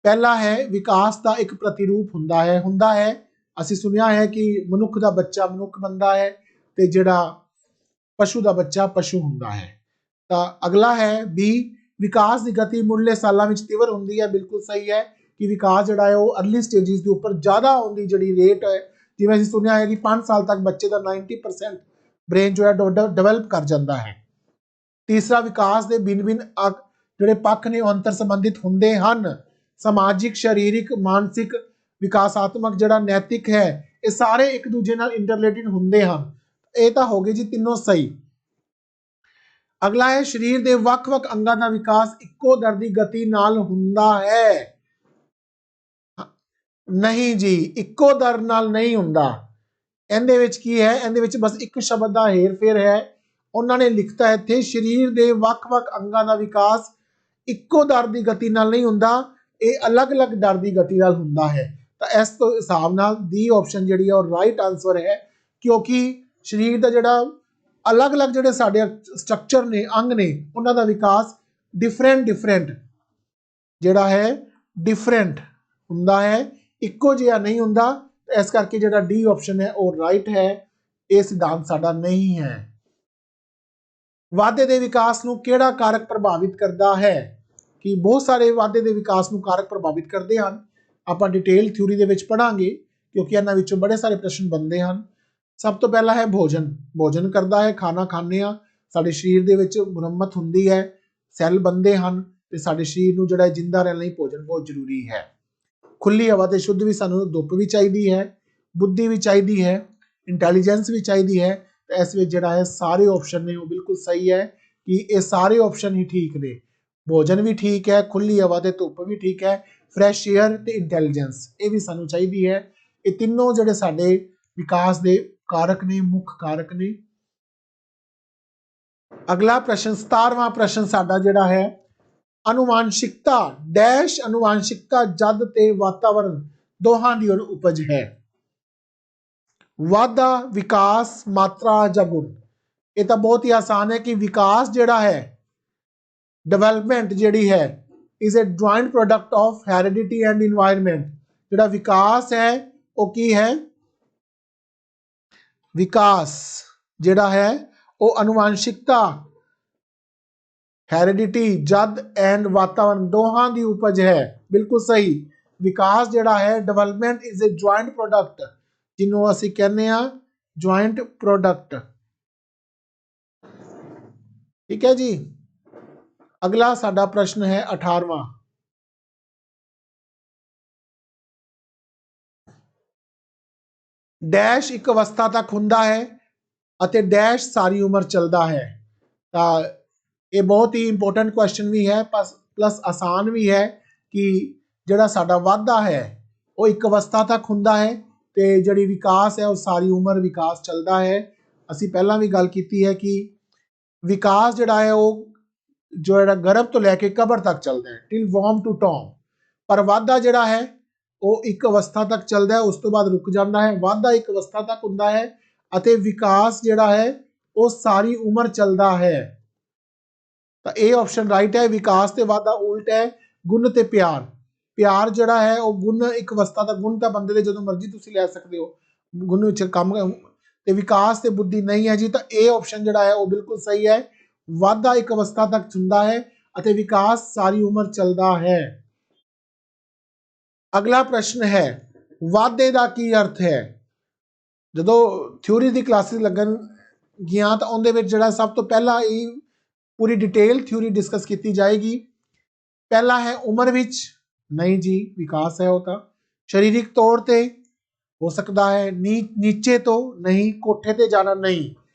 ਪਹਿਲਾ ਹੈ ਵਿਕਾਸ ਦਾ ਇੱਕ ਪ੍ਰਤੀਰੂਪ ਹੁੰਦਾ ਹੈ। ਅਸੀਂ ਸੁਣਿਆ ਹੈ ਕਿ ਮਨੁੱਖ ਦਾ ਬੱਚਾ ਮਨੁੱਖ ਬਣਦਾ ਹੈ ਤੇ ਜਿਹੜਾ ਪਸ਼ੂ ਦਾ ਬੱਚਾ ਪਸ਼ੂ ਹੁੰਦਾ ਹੈ। ਤਾਂ ਅਗਲਾ ਹੈ ਬੀ ਵਿਕਾਸ ਦੀ ਗਤੀ ਮੁੱਢਲੇ ਸਾਲਾਂ ਵਿੱਚ ਤੀਵਰ ਹੁੰਦੀ ਹੈ। ਬਿਲਕੁਲ ਸਹੀ ਹੈ ਕਿ ਵਿਕਾਸ ਜਿਹੜਾ ਹੈ ਉਹ ਅਰਲੀ ਸਟੇਜਿਸ ਦੇ ਉੱਪਰ ਜ਼ਿਆਦਾ ਹੋਣ ਦੀ ਜਿਹੜੀ ਰੇਟ ਹੈ, ਜਿਵੇਂ ਅਸੀਂ ਸੁਣਿਆ ਹੈ ਕਿ 5 ਸਾਲ ਤੱਕ ਬੱਚੇ ਦਾ 90% ਬ੍ਰੇਨ ਜੋ ਹੈ ਡਿਵੈਲਪ ਕਰ ਜਾਂਦਾ ਹੈ। ਤੀਸਰਾ ਵਿਕਾਸ ਦੇ ਭਿੰਨ-ਭਿੰਨ ਜਿਹੜੇ ਪੱਖ ਨੇ ਉਹ ਅੰਤਰ ਸੰਬੰਧਿਤ ਹੁੰਦੇ ਹਨ। ਸਮਾਜਿਕ, ਸਰੀਰਕ, ਮਾਨਸਿਕ, ਵਿਕਾਸਾਤਮਕ, ਜਿਹੜਾ ਨੈਤਿਕ ਹੈ, ਇਹ ਸਾਰੇ ਇੱਕ ਦੂਜੇ ਨਾਲ ਇੰਟਰਲੇਟਡ ਹੁੰਦੇ ਹਨ। ਇਹ ਤਾਂ ਹੋ ਗਏ ਜੀ ਤਿੰਨੋਂ ਸਹੀ। ਅਗਲਾ ਹੈ ਸਰੀਰ ਦੇ ਵੱਖ-ਵੱਖ ਅੰਗਾਂ ਦਾ ਵਿਕਾਸ ਇੱਕੋ ਦਰ ਦੀ ਗਤੀ ਨਾਲ ਹੁੰਦਾ ਹੈ? ਨਹੀਂ ਜੀ, ਇੱਕੋ ਦਰ ਨਾਲ ਨਹੀਂ ਹੁੰਦਾ। ਇਹਦੇ ਵਿੱਚ ਕੀ ਹੈ? ਇਹਦੇ ਵਿੱਚ ਬਸ ਇੱਕ ਸ਼ਬਦ ਦਾ ਹੇਰ-ਫੇਰ ਹੈ। ਉਹਨਾਂ ਨੇ ਲਿਖਤਾ ਇੱਥੇ ਸਰੀਰ ਦੇ ਵੱਖ-ਵੱਖ ਅੰਗਾਂ ਦਾ ਵਿਕਾਸ ਇੱਕੋ ਦਰ ਦੀ ਗਤੀ ਨਾਲ ਨਹੀਂ ਹੁੰਦਾ, ਇਹ ਅਲੱਗ-ਅਲੱਗ ਦਰ ਦੀ ਗਤੀ ਨਾਲ ਹੁੰਦਾ ਹੈ। ਤਾਂ ਇਸ ਤੋਂ ਹਿਸਾਬ ਨਾਲ ਦੀ ਆਪਸ਼ਨ ਜਿਹੜੀ ਹੈ ਉਹ ਰਾਈਟ ਆਨਸਰ ਹੈ, ਕਿਉਂਕਿ ਸਰੀਰ ਦਾ ਜਿਹੜਾ ਅਲੱਗ-ਅਲੱਗ ਜਿਹੜੇ ਸਾਡੇ ਸਟਰਕਚਰ ਨੇ, ਅੰਗ ਨੇ, ਉਹਨਾਂ ਦਾ ਵਿਕਾਸ ਡਿਫਰੈਂਟ ਜਿਹੜਾ ਹੈ ਡਿਫਰੈਂਟ ਹੁੰਦਾ ਹੈ, ਇੱਕੋ ਜਿਹਾ ਨਹੀਂ ਹੁੰਦਾ। ਇਸ ਕਰਕੇ ਜਿਹੜਾ ਡੀ ਆਪਸ਼ਨ ਹੈ ਉਹ ਰਾਈਟ ਹੈ। ਇਹ ਸਿਧਾਂਤ ਸਾਡਾ ਨਹੀਂ ਹੈ। ਵਾਧੇ ਦੇ ਵਿਕਾਸ ਨੂੰ ਕਿਹੜਾ ਕਾਰਕ ਪ੍ਰਭਾਵਿਤ ਕਰਦਾ ਹੈ? ਕਿ ਬਹੁਤ ਸਾਰੇ ਵਾਧੇ ਦੇ ਵਿਕਾਸ ਨੂੰ ਕਾਰਕ ਪ੍ਰਭਾਵਿਤ ਕਰਦੇ ਹਨ। ਆਪਾਂ ਡਿਟੇਲ ਥਿਊਰੀ ਦੇ ਵਿੱਚ ਪੜਾਂਗੇ, ਕਿਉਂਕਿ ਇਹਨਾਂ ਵਿੱਚੋਂ ਬੜੇ ਸਾਰੇ ਪ੍ਰਸ਼ਨ ਬਣਦੇ ਹਨ। ਸਭ ਤੋਂ ਪਹਿਲਾ ਹੈ ਭੋਜਨ ਕਰਦਾ ਹੈ, ਖਾਣਾ ਖਾਂਦੇ ਆ, ਸਾਡੇ ਸਰੀਰ ਦੇ ਵਿੱਚ ਮੁਰੰਮਤ ਹੁੰਦੀ ਹੈ, ਸੈੱਲ ਬਣਦੇ ਹਨ ਤੇ ਸਾਡੇ ਸਰੀਰ ਨੂੰ ਜਿਹੜਾ ਜਿੰਦਾ ਰਹਿਣ ਲਈ ਭੋਜਨ ਬਹੁਤ ਜ਼ਰੂਰੀ ਹੈ। ਖੁੱਲੀ ਹਵਾ ਤੇ ਸ਼ੁੱਧ ਵੀ ਸਾਨੂੰ ਧੁੱਪ ਵੀ ਚਾਹੀਦੀ ਹੈ, ਬੁੱਧੀ ਵੀ ਚਾਹੀਦੀ ਹੈ, ਇੰਟੈਲੀਜੈਂਸ ਵੀ ਚਾਹੀਦੀ ਹੈ। ਤੇ ਇਸ ਵਿੱਚ ਜਿਹੜਾ ਹੈ ਸਾਰੇ ਆਪਸ਼ਨ ਨੇ ਉਹ ਬਿਲਕੁਲ ਸਹੀ ਹੈ ਕਿ ਇਹ ਸਾਰੇ ਆਪਸ਼ਨ ਹੀ ਠੀਕ ਨੇ। ਭੋਜਨ ਵੀ ਠੀਕ ਹੈ, ਖੁੱਲੀ ਹਵਾ ਤੇ ਧੁੱਪ ਵੀ ਠੀਕ ਹੈ, ਫਰੈਸ਼ ਏਅਰ ਤੇ ਇੰਟੈਲੀਜੈਂਸ ਇਹ ਵੀ ਸਾਨੂੰ ਚਾਹੀਦੀ ਹੈ। ਇਹ ਤਿੰਨੋਂ ਜਿਹੜੇ ਸਾਡੇ ਵਿਕਾਸ ਦੇ ਕਾਰਕ ਨੇ, ਮੁੱਖ ਕਾਰਕ ਨੇ। ਅਗਲਾ ਪ੍ਰਸ਼ਨ 17ਵਾਂ ਪ੍ਰਸ਼ਨ ਸਾਡਾ ਜਿਹੜਾ ਹੈ अनुवांशिकता डैश अनुवांशिकता जद ते वातावरण दोहां दी उपज है? वाधा, विकास, मात्रा या गुण? ये तो बहुत ही आसान है कि विकास जिहड़ा है, डेवलपमेंट जिहड़ी है, is a joint product of heredity and environment. जिहड़ा विकास है वो की है? विकास जिहड़ा है वो अनुवांशिकता, ਹੈਰੀਡਿਟੀ, ਜਦ ਐਂਡ ਵਾਤਾਵਰਨ ਦੋਹਾਂ ਦੀ ਉਪਜ ਹੈ। ਬਿਲਕੁਲ ਸਹੀ। ਵਿਕਾਸ ਜਿਹੜਾ ਹੈ development is a joint product, ਜਿਹਨੂੰ ਅਸੀਂ ਕਹਿੰਦੇ ਆ ਜੁਆਇੰਟ ਪ੍ਰੋਡਕਟ। ਠੀਕ ਹੈ ਜੀ। ਅਗਲਾ ਸਾਡਾ ਪ੍ਰਸ਼ਨ ਹੈ 18ਵਾਂ। ਡੈਸ਼ ਇੱਕ ਅਵਸਥਾ ਤੱਕ ਹੁੰਦਾ ਹੈ ਅਤੇ ਡੈਸ਼ ਸਾਰੀ ਉਮਰ ਚੱਲਦਾ ਹੈ। ਤਾਂ ਇਹ ਬਹੁਤ ਹੀ ਇੰਪੋਰਟੈਂਟ ਕੁਐਸਚਨ ਵੀ ਹੈ, ਪਲੱਸ ਆਸਾਨ ਵੀ ਹੈ ਕਿ ਜਿਹੜਾ ਸਾਡਾ ਵਾਧਾ ਹੈ ਉਹ ਇੱਕ ਅਵਸਥਾ ਤੱਕ ਹੁੰਦਾ ਹੈ ਤੇ ਜਿਹੜੀ ਵਿਕਾਸ ਹੈ ਉਹ ਸਾਰੀ ਉਮਰ ਵਿਕਾਸ ਚੱਲਦਾ ਹੈ। ਅਸੀਂ ਪਹਿਲਾਂ ਵੀ ਗੱਲ ਕੀਤੀ ਹੈ ਕਿ ਵਿਕਾਸ ਜਿਹੜਾ ਹੈ ਉਹ ਜਿਹੜਾ ਗਰਭ ਤੋਂ ਲੈ ਕੇ ਕਬਰ ਤੱਕ ਚੱਲਦਾ ਹੈ, ਟਿਲ ਵੌਮ ਟੂ ਟੌਮ। ਪਰ ਵਾਧਾ ਜਿਹੜਾ ਹੈ ਉਹ ਇੱਕ ਅਵਸਥਾ ਤੱਕ ਚੱਲਦਾ ਹੈ, ਉਸ ਤੋਂ ਬਾਅਦ ਰੁਕ ਜਾਂਦਾ ਹੈ। ਵਾਧਾ ਇੱਕ ਅਵਸਥਾ ਤੱਕ ਹੁੰਦਾ ਹੈ ਅਤੇ ਵਿਕਾਸ ਜਿਹੜਾ ਹੈ ਉਹ ਸਾਰੀ ਉਮਰ ਚੱਲਦਾ ਹੈ। ਤਾਂ ਇਹ ਆਪਸ਼ਨ ਰਾਈਟ ਹੈ। ਵਿਕਾਸ ਤੇ ਵਾਧਾ ਉਲਟ ਹੈ। ਗੁਣ ਤੇ ਪਿਆਰ ਜਿਹੜਾ ਹੈ ਉਹ ਗੁਣ ਇੱਕ ਅਵਸਥਾ ਦਾ, ਗੁਣ ਤਾਂ ਬੰਦੇ ਦੇ ਜਦੋਂ ਮਰਜ਼ੀ ਤੁਸੀਂ ਲੈ ਸਕਦੇ ਹੋ, ਗੁਣ ਵਿੱਚ ਕੰਮ ਤੇ ਵਿਕਾਸ ਤੇ ਬੁੱਧੀ ਨਹੀਂ ਹੈ ਜੀ। ਤਾਂ ਇਹ ਆਪਸ਼ਨ ਜਿਹੜਾ ਹੈ ਉਹ ਬਿਲਕੁਲ ਸਹੀ ਹੈ। ਵਾਧਾ ਇੱਕ ਅਵਸਥਾ ਤੱਕ ਹੁੰਦਾ ਹੈ ਅਤੇ ਵਿਕਾਸ ਸਾਰੀ ਉਮਰ ਚੱਲਦਾ ਹੈ। ਅਗਲਾ ਪ੍ਰਸ਼ਨ ਹੈ ਵਾਧੇ ਦਾ ਕੀ ਅਰਥ ਹੈ। ਜਦੋਂ ਥਿਊਰੀ ਦੀ ਕਲਾਸਿਸ ਲੱਗਣ ਗਿਆ ਤਾਂ ਉਹਦੇ ਵਿੱਚ ਜਿਹੜਾ ਸਭ ਤੋਂ ਪਹਿਲਾਂ ਇਹ ਪੂਰੀ ਡਿਟੇਲ ਥਿਊਰੀ ਡਿਸਕਸ ਕੀਤੀ ਜਾਏਗੀ। ਪਹਿਲਾ ਹੈ ਉਮਰ ਵਿੱਚ, ਨਹੀਂ ਜੀ ਵਿਕਾਸ ਹੈ ਉਹ ਤਾਂ। ਸਰੀਰਕ ਤੌਰ ਤੇ ਹੋ ਸਕਦਾ ਹੈ, ਨੀਚੇ ਤੋਂ ਨਹੀਂ, ਕੋਠੇ ਤੇ ਜਾਣਾ ਨਹੀਂ।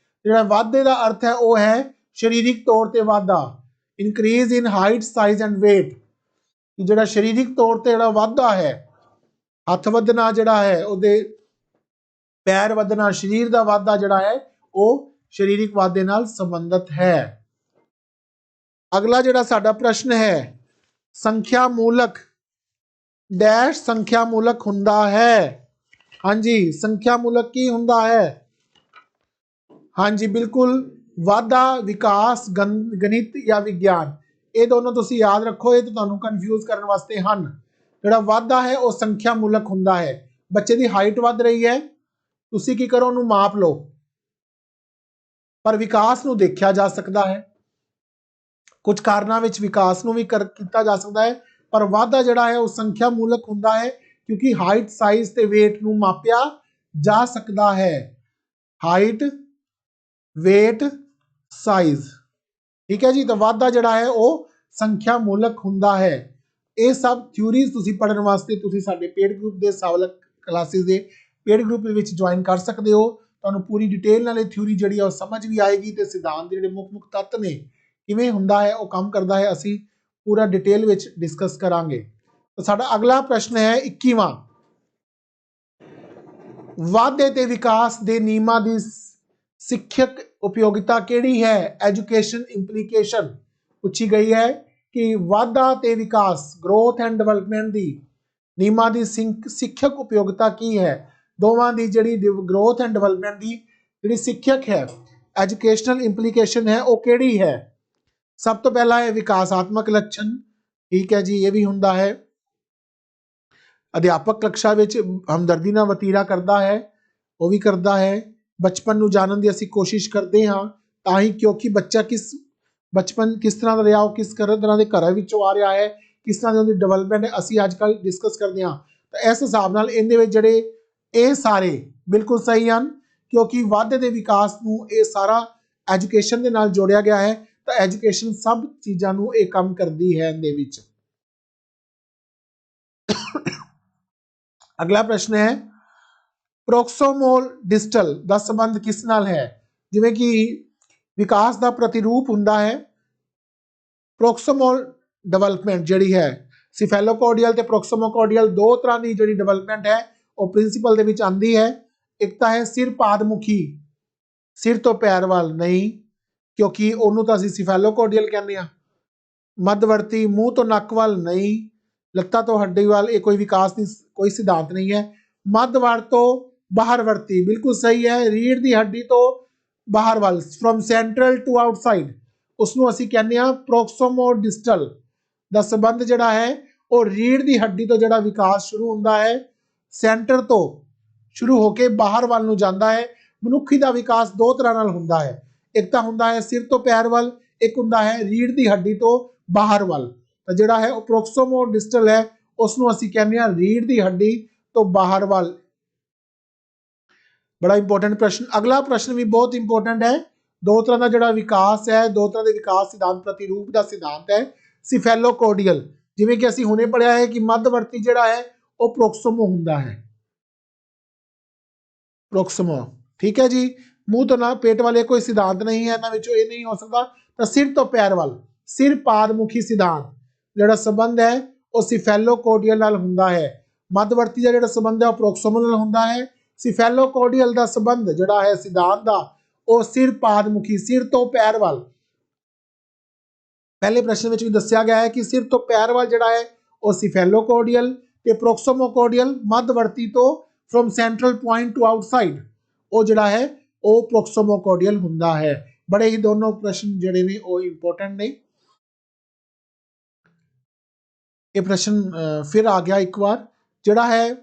ਜਿਹੜਾ ਵਾਧੇ ਦਾ ਅਰਥ ਹੈ ਉਹ ਹੈ ਸਰੀਰਕ ਤੌਰ ਤੇ ਵਾਧਾ, increase in height size and weight। ਜਿਹੜਾ ਸਰੀਰਕ ਤੌਰ ਤੇ ਜਿਹੜਾ ਵਾਧਾ ਹੈ, ਹੱਥ ਵਧਣਾ ਜਿਹੜਾ ਹੈ, ਉਹਦੇ ਪੈਰ ਵਧਣਾ, ਸਰੀਰ ਦਾ ਵਾਧਾ ਜਿਹੜਾ ਹੈ ਉਹ ਸਰੀਰਕ ਵਾਧੇ ਨਾਲ ਸੰਬੰਧਿਤ ਹੈ। ਅਗਲਾ ਜਿਹੜਾ ਸਾਡਾ ਪ੍ਰਸ਼ਨ ਹੈ ਸੰਖਿਆ ਮੂਲਕ ਡੈਸ਼ ਸੰਖਿਆ ਮੂਲਕ ਹੁੰਦਾ ਹੈ। ਹਾਂਜੀ, ਸੰਖਿਆ ਮੂਲਕ ਕੀ ਹੁੰਦਾ ਹੈ। ਹਾਂਜੀ ਬਿਲਕੁਲ, ਵਾਧਾ, ਵਿਕਾਸ, ਗਣਿਤ ਜਾਂ ਵਿਗਿਆਨ, ਇਹ ਦੋਨੋਂ ਤੁਸੀਂ ਯਾਦ ਰੱਖੋ, ਇਹ ਤੁਹਾਨੂੰ ਕਨਫਿਊਜ਼ ਕਰਨ ਵਾਸਤੇ ਹਨ। ਜਿਹੜਾ ਵਾਧਾ ਹੈ ਉਹ ਸੰਖਿਆ ਮੂਲਕ ਹੁੰਦਾ ਹੈ। ਬੱਚੇ ਦੀ ਹਾਈਟ ਵੱਧ ਰਹੀ ਹੈ, ਤੁਸੀਂ ਕੀ ਕਰੋ, ਉਹਨੂੰ ਮਾਪ ਲਓ, ਪਰ ਵਿਕਾਸ ਨੂੰ ਦੇਖਿਆ ਜਾ ਸਕਦਾ ਹੈ। ਕੁਝ ਕਾਰਨਾਂ ਵਿੱਚ ਵਿਕਾਸ ਨੂੰ ਵੀ ਕੀਤਾ ਜਾ ਸਕਦਾ ਹੈ, ਪਰ ਵਾਧਾ ਜਿਹੜਾ ਹੈ ਉਹ ਸੰਖਿਆ ਮੂਲਕ ਹੁੰਦਾ ਹੈ ਕਿਉਂਕਿ ਹਾਈਟ, ਸਾਈਜ਼ ਤੇ weight ਨੂੰ ਮਾਪਿਆ ਜਾ ਸਕਦਾ ਹੈ। ਹਾਈਟ, weight, ਸਾਈਜ਼, ਠੀਕ ਹੈ ਜੀ। ਤਾਂ ਵਾਧਾ ਜਿਹੜਾ ਹੈ ਉਹ ਸੰਖਿਆ ਮੂਲਕ ਹੁੰਦਾ ਹੈ। ਇਹ ਸਭ ਥਿਊਰੀਜ਼ ਤੁਸੀਂ ਪੜ੍ਹਨ ਵਾਸਤੇ ਤੁਸੀਂ ਸਾਡੇ ਪੇਡ ਗਰੁੱਪ ਦੇ ਸਵਾਲਕ ਕਲਾਸਿਸ ਦੇ ਪੇਡ ਗਰੁੱਪ ਦੇ ਵਿੱਚ ਜੁਆਇਨ ਕਰ ਸਕਦੇ ਹੋ। ਤੁਹਾਨੂੰ ਪੂਰੀ ਡਿਟੇਲ ਨਾਲ ਇਹ ਥਿਊਰੀ ਜਿਹੜੀ ਆ ਉਹ ਸਮਝ ਵੀ ਆਏਗੀ ਤੇ ਸਿਧਾਂਤ ਦੇ ਜਿਹੜੇ ਮੁੱਖ ਤੱਤ ਨੇ, ਕਿਵੇਂ ਹੁੰਦਾ ਹੈ, ਉਹ ਕੰਮ ਕਰਦਾ ਹੈ, ਅਸੀਂ ਪੂਰਾ ਡਿਟੇਲ ਵਿੱਚ ਡਿਸਕਸ ਕਰਾਂਗੇ। ਤਾਂ ਸਾਡਾ ਅਗਲਾ ਪ੍ਰਸ਼ਨ ਹੈ 21ਵਾਂ, ਵਾਧੇ ਤੇ ਵਿਕਾਸ ਦੇ ਨਿਯਮਾਂ ਦੀ ਸਿੱਖਿਅਕ ਉਪਯੋਗਤਾ ਕਿਹੜੀ ਹੈ। ਐਜੂਕੇਸ਼ਨ ਇੰਪਲੀਕੇਸ਼ਨ ਪੁੱਛੀ ਗਈ ਹੈ ਕਿ ਵਾਧਾ ਤੇ ਵਿਕਾਸ, ਗਰੋਥ ਐਂਡ ਡਿਵੈਲਪਮੈਂਟ ਦੀ ਨਿਯਮਾਂ ਦੀ ਸਿੱਖਿਅਕ ਉਪਯੋਗਤਾ ਕੀ ਹੈ। ਦੋਵਾਂ ਦੀ ਜਿਹੜੀ ਗਰੋਥ ਐਂਡ ਡਿਵੈਲਪਮੈਂਟ ਦੀ ਜਿਹੜੀ ਸਿੱਖਿਅਕ ਹੈ, ਐਜੂਕੇਸ਼ਨਲ ਇੰਪਲੀਕੇਸ਼ਨ ਹੈ, ਉਹ ਕਿਹੜੀ ਹੈ। ਸਭ ਤੋਂ ਪਹਿਲਾ ਹੈ ਵਿਕਾਸਾਤਮਕ ਲੱਛਣ, ਠੀਕ ਹੈ ਜੀ, ਇਹ ਵੀ ਹੁੰਦਾ ਹੈ। ਅਧਿਆਪਕ ਕक्षा ਵਿੱਚ ਹਮਦਰਦੀ ਨਾਲ ਵਤੀਰਾ ਕਰਦਾ ਹੈ, ਉਹ ਵੀ ਕਰਦਾ ਹੈ। ਬਚਪਨ ਨੂੰ ਜਾਣਨ ਦੀ ਅਸੀਂ ਕੋਸ਼ਿਸ਼ ਕਰਦੇ ਹਾਂ, ਤਾਂ ਹੀ ਕਿਉਂਕਿ ਬੱਚਾ ਬਚਪਨ ਕਿਸ ਤਰ੍ਹਾਂ ਦਾ ਰਿਹਾ, ਉਹ ਕਿਸ ਤਰ੍ਹਾਂ ਦੇ ਘਰਾਂ ਵਿੱਚੋਂ ਆ ਰਿਹਾ ਹੈ, ਕਿਸ ਤਰ੍ਹਾਂ ਦੀ ਉਹਦੀ ਡਿਵੈਲਪਮੈਂਟ ਹੈ, ਅਸੀਂ ਅੱਜ ਕੱਲ੍ਹ ਡਿਸਕਸ ਕਰਦੇ ਹਾਂ। ਤਾਂ ਇਸ ਹਿਸਾਬ ਨਾਲ ਇਹਦੇ ਵਿੱਚ ਜਿਹੜੇ ਇਹ ਸਾਰੇ ਬਿਲਕੁਲ ਸਹੀ ਹਨ, ਕਿਉਂਕਿ ਵਾਧੇ ਦੇ ਵਿਕਾਸ ਨੂੰ ਇਹ ਸਾਰਾ ਐਜੂਕੇਸ਼ਨ ਦੇ ਨਾਲ ਜੋੜਿਆ ਗਿਆ ਹੈ। ਤਾਂ ਐਜੂਕੇਸ਼ਨ ਸਭ ਚੀਜ਼ਾਂ ਨੂੰ ਇਹ ਕੰਮ ਕਰਦੀ ਹੈ ਇਹਦੇ ਵਿੱਚ। ਅਗਲਾ ਪ੍ਰਸ਼ਨ ਹੈ ਪ੍ਰੋਕਸੋਮੋਲ ਡਿਸਟਲ ਦਾ ਸੰਬੰਧ ਕਿਸ ਨਾਲ ਹੈ। ਜਿਵੇਂ ਕਿ ਵਿਕਾਸ ਦਾ ਪ੍ਰਤੀਰੂਪ ਹੁੰਦਾ ਹੈ ਪ੍ਰੋਕਸੋਮੋਲ ਡਿਵੈਲਪਮੈਂਟ ਜਿਹੜੀ ਹੈ, ਸਿਫੈਲੋਕੋਡੀਅਲ ਤੇ ਪ੍ਰੋਕਸੋਮੋਕੋਡੀਅਲ, ਦੋ ਤਰ੍ਹਾਂ ਦੀ ਜਿਹੜੀ ਡਿਵੈਲਪਮੈਂਟ ਹੈ ਉਹ ਪ੍ਰਿੰਸੀਪਲ ਦੇ ਵਿੱਚ ਆਉਂਦੀ ਹੈ। ਇੱਕ ਤਾਂ ਹੈ ਸਿਰ ਪਾਦਮੁਖੀ, ਸਿਰ ਤੋਂ ਪੈਰ ਵੱਲ ਨਹੀਂ, ਕਿਉਂਕਿ ਉਹਨੂੰ ਤਾਂ ਅਸੀਂ ਸਿਫੈਲੋਕੋਡੀਅਲ ਕਹਿੰਦੇ ਹਾਂ। ਮੱਧਵਰਤੀ, ਮੂੰਹ ਤੋਂ ਨੱਕ ਵੱਲ ਨਹੀਂ, ਲੱਤਾਂ ਤੋਂ ਹੱਡੀ ਵੱਲ, ਇਹ ਕੋਈ ਵਿਕਾਸ ਦੀ ਕੋਈ ਸਿਧਾਂਤ ਨਹੀਂ ਹੈ। ਮੱਧਵਰ ਤੋਂ ਬਾਹਰਵਰਤੀ, ਬਿਲਕੁਲ ਸਹੀ ਹੈ। ਰੀੜ੍ਹ ਦੀ ਹੱਡੀ ਤੋਂ ਬਾਹਰ ਵੱਲ, ਫਰੋਮ ਸੈਂਟਰਲ ਟੂ ਆਊਟਸਾਈਡ, ਉਸਨੂੰ ਅਸੀਂ ਕਹਿੰਦੇ ਹਾਂ ਪ੍ਰੋਕਸੋਮੋਡਿਸਟਲ ਦਾ ਸੰਬੰਧ ਜਿਹੜਾ ਹੈ ਉਹ ਰੀੜ੍ਹ ਦੀ ਹੱਡੀ ਤੋਂ ਜਿਹੜਾ ਵਿਕਾਸ ਸ਼ੁਰੂ ਹੁੰਦਾ ਹੈ, ਸੈਂਟਰ ਤੋਂ ਸ਼ੁਰੂ ਹੋ ਕੇ ਬਾਹਰ ਵੱਲ ਨੂੰ ਜਾਂਦਾ ਹੈ। ਮਨੁੱਖੀ ਦਾ ਵਿਕਾਸ ਦੋ ਤਰ੍ਹਾਂ ਨਾਲ ਹੁੰਦਾ ਹੈ, ਇੱਕ ਤਾਂ ਹੁੰਦਾ ਹੈ ਸਿਰ ਤੋਂ ਪੈਰ ਵੱਲ, ਇੱਕ ਹੁੰਦਾ ਹੈ ਰੀੜ੍ਹ ਦੀ ਹੱਡੀ ਤੋਂ ਬਾਹਰ ਵੱਲ। ਤਾਂ ਜਿਹੜਾ ਹੈ ਉਹ ਪ੍ਰੋਕਸੋਮੋਡਿਸਟਲ ਹੈ, ਉਸ ਨੂੰ ਅਸੀਂ ਕਹਿੰਦੇ ਹਾਂ ਰੀੜ੍ਹ ਦੀ ਹੱਡੀ ਤੋਂ ਬਾਹਰ ਵੱਲ। ਬੜਾ ਇੰਪੋਰਟੈਂਟ ਪ੍ਰਸ਼ਨ। ਅਗਲਾ ਪ੍ਰਸ਼ਨ ਵੀ ਬਹੁਤ ਇੰਪੋਰਟੈਂਟ ਹੈ। ਦੋ ਤਰ੍ਹਾਂ ਦਾ ਜਿਹੜਾ ਵਿਕਾਸ ਹੈ, ਦੋ ਤਰ੍ਹਾਂ ਦੇ ਵਿਕਾਸ ਸਿਧਾਂਤ ਪ੍ਰਤੀਰੂਪ ਦਾ ਸਿਧਾਂਤ ਹੈ ਸਿਫੈਲੋਕੋਡੀਅਲ। ਜਿਵੇਂ ਕਿ ਅਸੀਂ ਹੁਣੇ ਪੜ੍ਹਿਆ ਹੈ ਕਿ ਮੱਧਵਰਤੀ ਜਿਹੜਾ ਹੈ ਉਹ ਪ੍ਰੋਕਸੋਮੋ ਹੁੰਦਾ ਹੈ, ਪ੍ਰੋਕਸੋਮੋ, ਠੀਕ ਹੈ ਜੀ। ਮੂੰਹ ਤੋਂ ਨਾ ਪੇਟ ਵਾਲੇ ਕੋਈ ਸਿਧਾਂਤ ਨਹੀਂ ਹੈ, ਇਹਨਾਂ ਵਿੱਚੋਂ ਇਹ ਨਹੀਂ ਹੋ ਸਕਦਾ। ਤਾਂ ਸਿਰ ਤੋਂ ਪੈਰ ਵੱਲ, ਸਿਰ ਪਾਦਮੁਖੀ ਸਿਧਾਂਤ ਜਿਹੜਾ ਸੰਬੰਧ ਹੈ ਉਹ ਸਿਫੈਲੋਕੋਡੀਅਲ ਨਾਲ ਹੁੰਦਾ ਹੈ। ਮੱਧਵਰਤੀ ਦਾ ਜਿਹੜਾ ਸੰਬੰਧ ਹੈ ਉਹ ਪ੍ਰੋਕਸੋਮੋ ਨਾਲ ਹੁੰਦਾ ਹੈ। ਸਿਫੈਲੋਕੋਡੀਅਲ ਦਾ ਸੰਬੰਧ ਜਿਹੜਾ ਹੈ ਸਿਧਾਂਤ ਦਾ, ਉਹ ਸਿਰ ਪਾਦਮੁਖੀ, ਸਿਰ ਤੋਂ ਪੈਰ ਵੱਲ। ਪਹਿਲੇ ਪ੍ਰਸ਼ਨ ਵਿੱਚ ਵੀ ਦੱਸਿਆ ਗਿਆ ਹੈ ਕਿ ਸਿਰ ਤੋਂ ਪੈਰ ਵੱਲ ਜਿਹੜਾ ਹੈ ਉਹ ਸਿਫੈਲੋਕੋਡੀਅਲ ਤੇ ਪ੍ਰੋਕਸੋਮੋਕੋਡੀਅਲ ਮੱਧਵਰਤੀ ਤੋਂ from central point to outside, ਉਹ ਜਿਹੜਾ ਹੈ ਉਹ ਪ੍ਰੋਕਸੋਮੋਕੋਡੀਅਲ ਹੁੰਦਾ ਹੈ। ਬੜੇ ਹੀ ਦੋਨੋਂ ਪ੍ਰਸ਼ਨ ਜਿਹੜੇ ਨੇ ਉਹ ਇੰਪੋਰਟੈਂਟ ਨੇ। ਇਹ ਪ੍ਰਸ਼ਨ ਫਿਰ ਆ ਗਿਆ ਇੱਕ ਵਾਰ, ਜਿਹੜਾ ਹੈ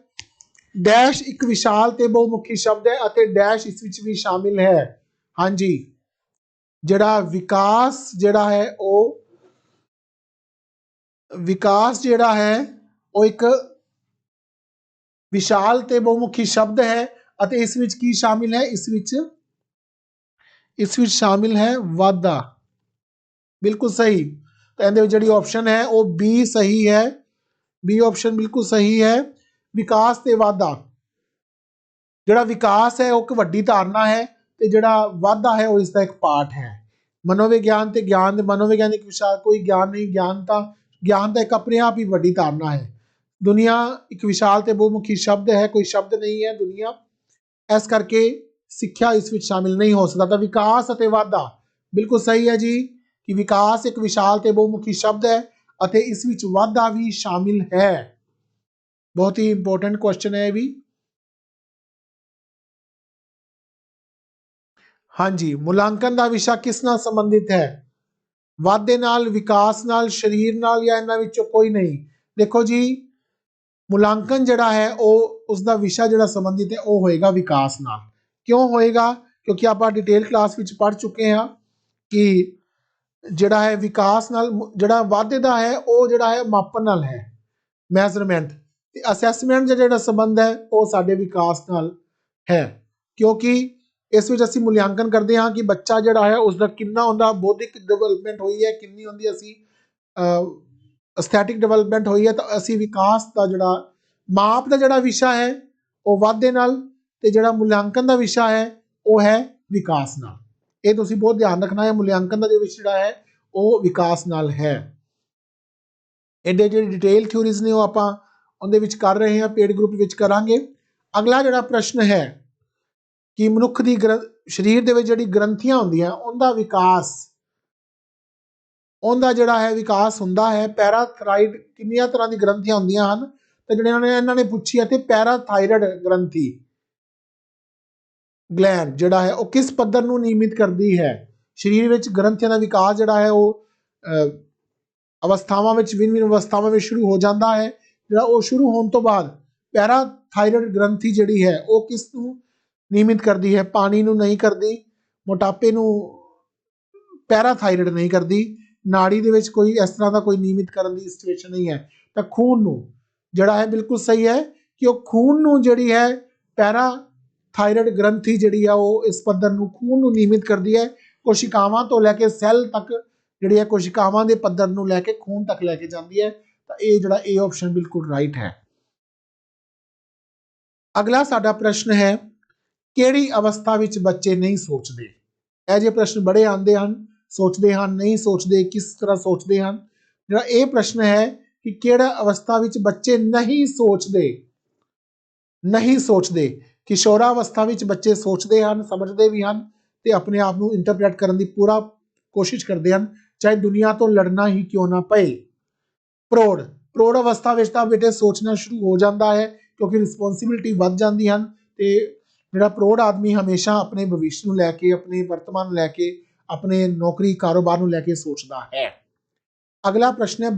ਡੈਸ਼ ਇੱਕ ਵਿਸ਼ਾਲ ਤੇ ਬਹੁਮੁਖੀ ਸ਼ਬਦ ਹੈ ਅਤੇ ਡੈਸ਼ ਇਸ ਵਿੱਚ ਵੀ ਸ਼ਾਮਿਲ ਹੈ। ਹਾਂਜੀ, ਜਿਹੜਾ ਵਿਕਾਸ ਜਿਹੜਾ ਹੈ ਉਹ विकास जिहड़ा है वो एक विशाल ते बहुमुखी शब्द है ਅਤੇ ਇਸ ਵਿੱਚ ਕੀ ਸ਼ਾਮਿਲ ਹੈ ਇਸ ਵਿੱਚ ਸ਼ਾਮਿਲ ਹੈ ਵਾਧਾ ਬਿਲਕੁਲ ਸਹੀ ਤਾਂ ਇਹਦੇ ਵਿੱਚ ਜਿਹੜੀ ਆਪਸ਼ਨ ਹੈ ਉਹ ਬੀ ਸਹੀ ਹੈ ਬੀ ਆਪਸ਼ਨ ਬਿਲਕੁਲ ਸਹੀ ਹੈ ਵਿਕਾਸ ਤੇ ਵਾਧਾ ਜਿਹੜਾ ਵਿਕਾਸ ਹੈ ਉਹ ਇੱਕ ਵੱਡੀ ਧਾਰਨਾ ਹੈ ਤੇ ਜਿਹੜਾ ਵਾਧਾ ਹੈ ਉਹ ਇਸ ਦਾ ਇੱਕ ਪਾਰਟ ਹੈ ਮਨੋਵਿਗਿਆਨ ਤੇ ਗਿਆਨ ਦੇ ਮਨੋਵਿਗਿਆਨਿਕ ਵਿਸ਼ਾ ਕੋਈ ਗਿਆਨ ਨਹੀਂ ਗਿਆਨ ਤਾਂ ਇੱਕ ਆਪਣੇ ਆਪ ਹੀ ਵੱਡੀ ਧਾਰਨਾ ਹੈ ਦੁਨੀਆ ਇੱਕ ਵਿਸ਼ਾਲ ਤੇ ਬਹੁਮੁਖੀ ਸ਼ਬਦ ਹੈ ਕੋਈ ਸ਼ਬਦ ਨਹੀਂ ਹੈ ਦੁਨੀਆ ਇਸ ਕਰਕੇ ਸਿੱਖਿਆ ਇਸ ਵਿੱਚ ਸ਼ਾਮਿਲ ਨਹੀਂ ਹੋ ਸਕਦਾ ਤਾਂ ਵਿਕਾਸ ਅਤੇ ਵਾਧਾ ਬਿਲਕੁਲ ਸਹੀ ਹੈ ਜੀ ਕਿ ਵਿਕਾਸ ਇੱਕ ਵਿਸ਼ਾਲ ਤੇ ਬਹੁਮੁਖੀ ਸ਼ਬਦ ਹੈ ਅਤੇ ਇਸ ਵਿੱਚ ਵਾਧਾ ਵੀ ਸ਼ਾਮਿਲ ਹੈ ਬਹੁਤ ਹੀ ਇੰਪੋਰਟੈਂਟ ਕੁਐਸਚਨ ਹੈ ਇਹ ਵੀ ਹਾਂਜੀ ਮੁਲਾਂਕਣ ਦਾ ਵਿਸ਼ਾ ਕਿਸ ਨਾਲ ਸੰਬੰਧਿਤ ਹੈ ਵਾਧੇ ਨਾਲ ਵਿਕਾਸ ਨਾਲ ਸਰੀਰ ਨਾਲ ਜਾਂ ਇਹਨਾਂ ਵਿੱਚੋਂ ਕੋਈ ਨਹੀਂ ਦੇਖੋ ਜੀ ਮੁਲਾਂਕਣ ਜਿਹੜਾ ਹੈ ਉਹ ਉਸ ਦਾ ਵਿਸ਼ਾ ਜਿਹੜਾ ਸੰਬੰਧਿਤ ਹੈ ਉਹ ਹੋਏਗਾ ਵਿਕਾਸ ਨਾਲ ਕਿਉਂ ਹੋਏਗਾ ਕਿਉਂਕਿ ਆਪਾਂ ਡਿਟੇਲ ਕਲਾਸ ਵਿੱਚ ਪੜ੍ਹ ਚੁੱਕੇ ਹਾਂ ਕਿ ਜਿਹੜਾ ਹੈ ਵਿਕਾਸ ਨਾਲ ਜਿਹੜਾ ਵਾਧੇ ਦਾ ਹੈ ਉਹ ਜਿਹੜਾ ਹੈ ਮਾਪਣ ਨਾਲ ਹੈ ਮੈਜ਼ਰਮੈਂਟ ਤੇ ਅਸੈਸਮੈਂਟ ਦਾ ਜਿਹੜਾ ਸੰਬੰਧ ਹੈ ਉਹ ਸਾਡੇ ਵਿਕਾਸ ਨਾਲ ਹੈ ਕਿਉਂਕਿ ਇਸ ਵਿੱਚ ਅਸੀਂ ਮੁਲਾਂਕਣ ਕਰਦੇ ਹਾਂ ਕਿ ਬੱਚਾ ਜਿਹੜਾ ਹੈ ਉਸ ਦਾ ਕਿੰਨਾ ਹੁੰਦਾ ਬੌਧਿਕ ਡਿਵੈਲਪਮੈਂਟ ਹੋਈ ਹੈ ਕਿੰਨੀ ਹੁੰਦੀ ਅਸੀਂ ਐਸਥੈਟਿਕ ਡਿਵੈਲਪਮੈਂਟ ਹੋਈ ਹੈ ਤਾਂ ਅਸੀਂ ਵਿਕਾਸ ਦਾ ਜਿਹੜਾ ਮਾਪ ਦਾ ਜਿਹੜਾ ਵਿਸ਼ਾ ਹੈ ਉਹ ਵਾਧੇ ਨਾਲ ਤੇ ਜਿਹੜਾ ਮੁਲਾਂਕਣ ਦਾ ਵਿਸ਼ਾ ਹੈ ਉਹ ਹੈ ਵਿਕਾਸ ਨਾਲ ਇਹ ਤੁਸੀਂ ਬਹੁਤ ਧਿਆਨ ਰੱਖਣਾ ਹੈ ਮੁਲਾਂਕਣ ਦਾ ਜੋ ਵਿਸ਼ਾ ਜਿਹੜਾ ਹੈ ਉਹ ਵਿਕਾਸ ਨਾਲ ਹੈ ਇਹਦੇ ਜਿਹੜੀ ਡਿਟੇਲ ਥਿਊਰੀਜ਼ ਨੇ ਉਹ ਆਪਾਂ ਉਹਦੇ ਵਿੱਚ ਕਰ ਰਹੇ ਹਾਂ ਪੇਡ ਗਰੁੱਪ ਵਿੱਚ ਕਰਾਂਗੇ ਅਗਲਾ ਜਿਹੜਾ ਪ੍ਰਸ਼ਨ ਹੈ ਕਿ ਮਨੁੱਖ ਦੀ ਸਰੀਰ ਦੇ ਵਿੱਚ ਜਿਹੜੀ ਗ੍ਰੰਥੀਆਂ ਹੁੰਦੀਆਂ ਉਹਦਾ ਵਿਕਾਸ ਉਹਦਾ ਜਿਹੜਾ ਹੈ ਵਿਕਾਸ ਹੁੰਦਾ ਹੈ ਪੈਰਾਥਾਇਰੋਇਡ ਕਿੰਨੀਆਂ ਤਰ੍ਹਾਂ ਦੀ ਗ੍ਰੰਥੀਆਂ ਹੁੰਦੀਆਂ ਹਨ ਤੇ ਜਿਹੜੇ ਇਹਨਾਂ ਨੇ ਪੁੱਛੀ ਹੈ ਤੇ ਪੈਰਾਥਾਇਰੋਇਡ ਗ੍ਰੰਥੀ ਗਲੈਂਡ ਜਿਹੜਾ ਹੈ ਉਹ ਕਿਸ ਪੱਧਰ ਨੂੰ ਨਿਯਮਿਤ ਕਰਦੀ ਹੈ ਸਰੀਰ ਵਿੱਚ ਗ੍ਰੰਥੀਆਂ ਦਾ ਵਿਕਾਸ ਜਿਹੜਾ ਹੈ ਉਹ ਅਵਸਥਾਵਾਂ ਵਿੱਚ ਵਿਨ ਅਵਸਥਾਵਾਂ ਵਿੱਚ ਸ਼ੁਰੂ ਹੋ ਜਾਂਦਾ ਹੈ ਜਿਹੜਾ ਉਹ ਸ਼ੁਰੂ ਹੋਣ ਤੋਂ ਬਾਅਦ ਪੈਰਾਥਾਇਰੋਇਡ ਗ੍ਰੰਥੀ ਜਿਹੜੀ ਹੈ ਉਹ ਕਿਸ ਨੂੰ ਨਿਯਮਿਤ ਕਰਦੀ ਹੈ ਪਾਣੀ ਨੂੰ ਨਹੀਂ ਕਰਦੀ ਮੋਟਾਪੇ ਨੂੰ ਪੈਰਾਥਾਇਰੋਇਡ ਨਹੀਂ ਕਰਦੀ ਨਾੜੀ ਦੇ ਵਿੱਚ ਕੋਈ ਇਸ ਤਰ੍ਹਾਂ ਦਾ ਕੋਈ ਨਿਯਮਿਤ ਕਰਨ ਦੀ ਸਿਚੁਏਸ਼ਨ ਨਹੀਂ ਹੈ ਤਾਂ ਖੂਨ ਨੂੰ ਜਿਹੜਾ ਹੈ ਬਿਲਕੁਲ ਸਹੀ ਹੈ ਕਿ ਉਹ ਖੂਨ ਨੂੰ ਜਿਹੜੀ ਹੈ ਪੈਰਾਥਾਇਰੋਇਡ ਗ੍ਰੰਥੀ ਜਿਹੜੀ ਆ ਉਹ ਇਸ ਪੱਧਰ ਨੂੰ ਖੂਨ ਨੂੰ ਨਿਯਮਿਤ ਕਰਦੀ ਹੈ ਕੋਸ਼ਿਕਾਵਾਂ ਤੋਂ ਲੈ ਕੇ ਸੈੱਲ ਤੱਕ ਜਿਹੜੀ ਹੈ ਕੋਸ਼ਿਕਾਵਾਂ ਦੇ ਪੱਧਰ ਨੂੰ ਲੈ ਕੇ ਖੂਨ ਤੱਕ ਲੈ ਕੇ ਜਾਂਦੀ ਹੈ ਤਾਂ ਇਹ ਜਿਹੜਾ ਇਹ ਆਪਸ਼ਨ ਬਿਲਕੁਲ ਰਾਈਟ ਹੈ ਅਗਲਾ ਸਾਡਾ ਪ੍ਰਸ਼ਨ ਹੈ ਕਿਹੜੀ ਅਵਸਥਾ ਵਿੱਚ ਬੱਚੇ ਨਹੀਂ ਸੋਚਦੇ ਇਹ ਜਿਹੇ ਪ੍ਰਸ਼ਨ ਬੜੇ ਆਉਂਦੇ ਹਨ ਸੋਚਦੇ ਹਨ ਨਹੀਂ ਸੋਚਦੇ ਕਿਸ ਤਰ੍ਹਾਂ ਸੋਚਦੇ ਹਨ ਜਿਹੜਾ ਇਹ ਪ੍ਰਸ਼ਨ ਹੈ ਕਿ ਕਿਹੜਾ ਅਵਸਥਾ ਵਿੱਚ ਬੱਚੇ ਨਹੀਂ ਸੋਚਦੇ ਕਿਸ਼ੋਰਾਵਸਥਾ ਵਿੱਚ ਬੱਚੇ ਸੋਚਦੇ ਹਨ ਸਮਝਦੇ ਵੀ ਹਨ ਤੇ ਆਪਣੇ ਆਪ ਨੂੰ ਇੰਟਰਪ੍ਰੀਟ ਕਰਨ ਦੀ ਪੂਰਾ ਕੋਸ਼ਿਸ਼ ਕਰਦੇ ਹਨ ਚਾਹੇ ਦੁਨੀਆ ਤੋਂ ਲੜਨਾ ਹੀ ਕਿਉਂ ਨਾ ਪਏ ਪ੍ਰੌੜ ਅਵਸਥਾ ਵਿੱਚ ਤਾਂ ਬੇਟੇ ਸੋਚਣਾ ਸ਼ੁਰੂ ਹੋ ਜਾਂਦਾ ਹੈ ਕਿਉਂਕਿ ਰਿਸਪੌਂਸਿਬਿਲਿਟੀ ਵੱਧ ਜਾਂਦੀ ਹਨ ਤੇ ਜਿਹੜਾ ਪ੍ਰੌੜ ਆਦਮੀ ਹਮੇਸ਼ਾ ਆਪਣੇ ਭਵਿੱਖ ਨੂੰ ਲੈ ਕੇ ਆਪਣੇ ਵਰਤਮਾਨ ਨੂੰ ਲੈ ਕੇ ਆਪਣੇ ਨੌਕਰੀ ਕਾਰੋਬਾਰ ਨੂੰ ਲੈ ਕੇ ਸੋਚਦਾ ਹੈ ਅਗਲਾ ਪ੍ਰਸ਼ਨ ਹੈ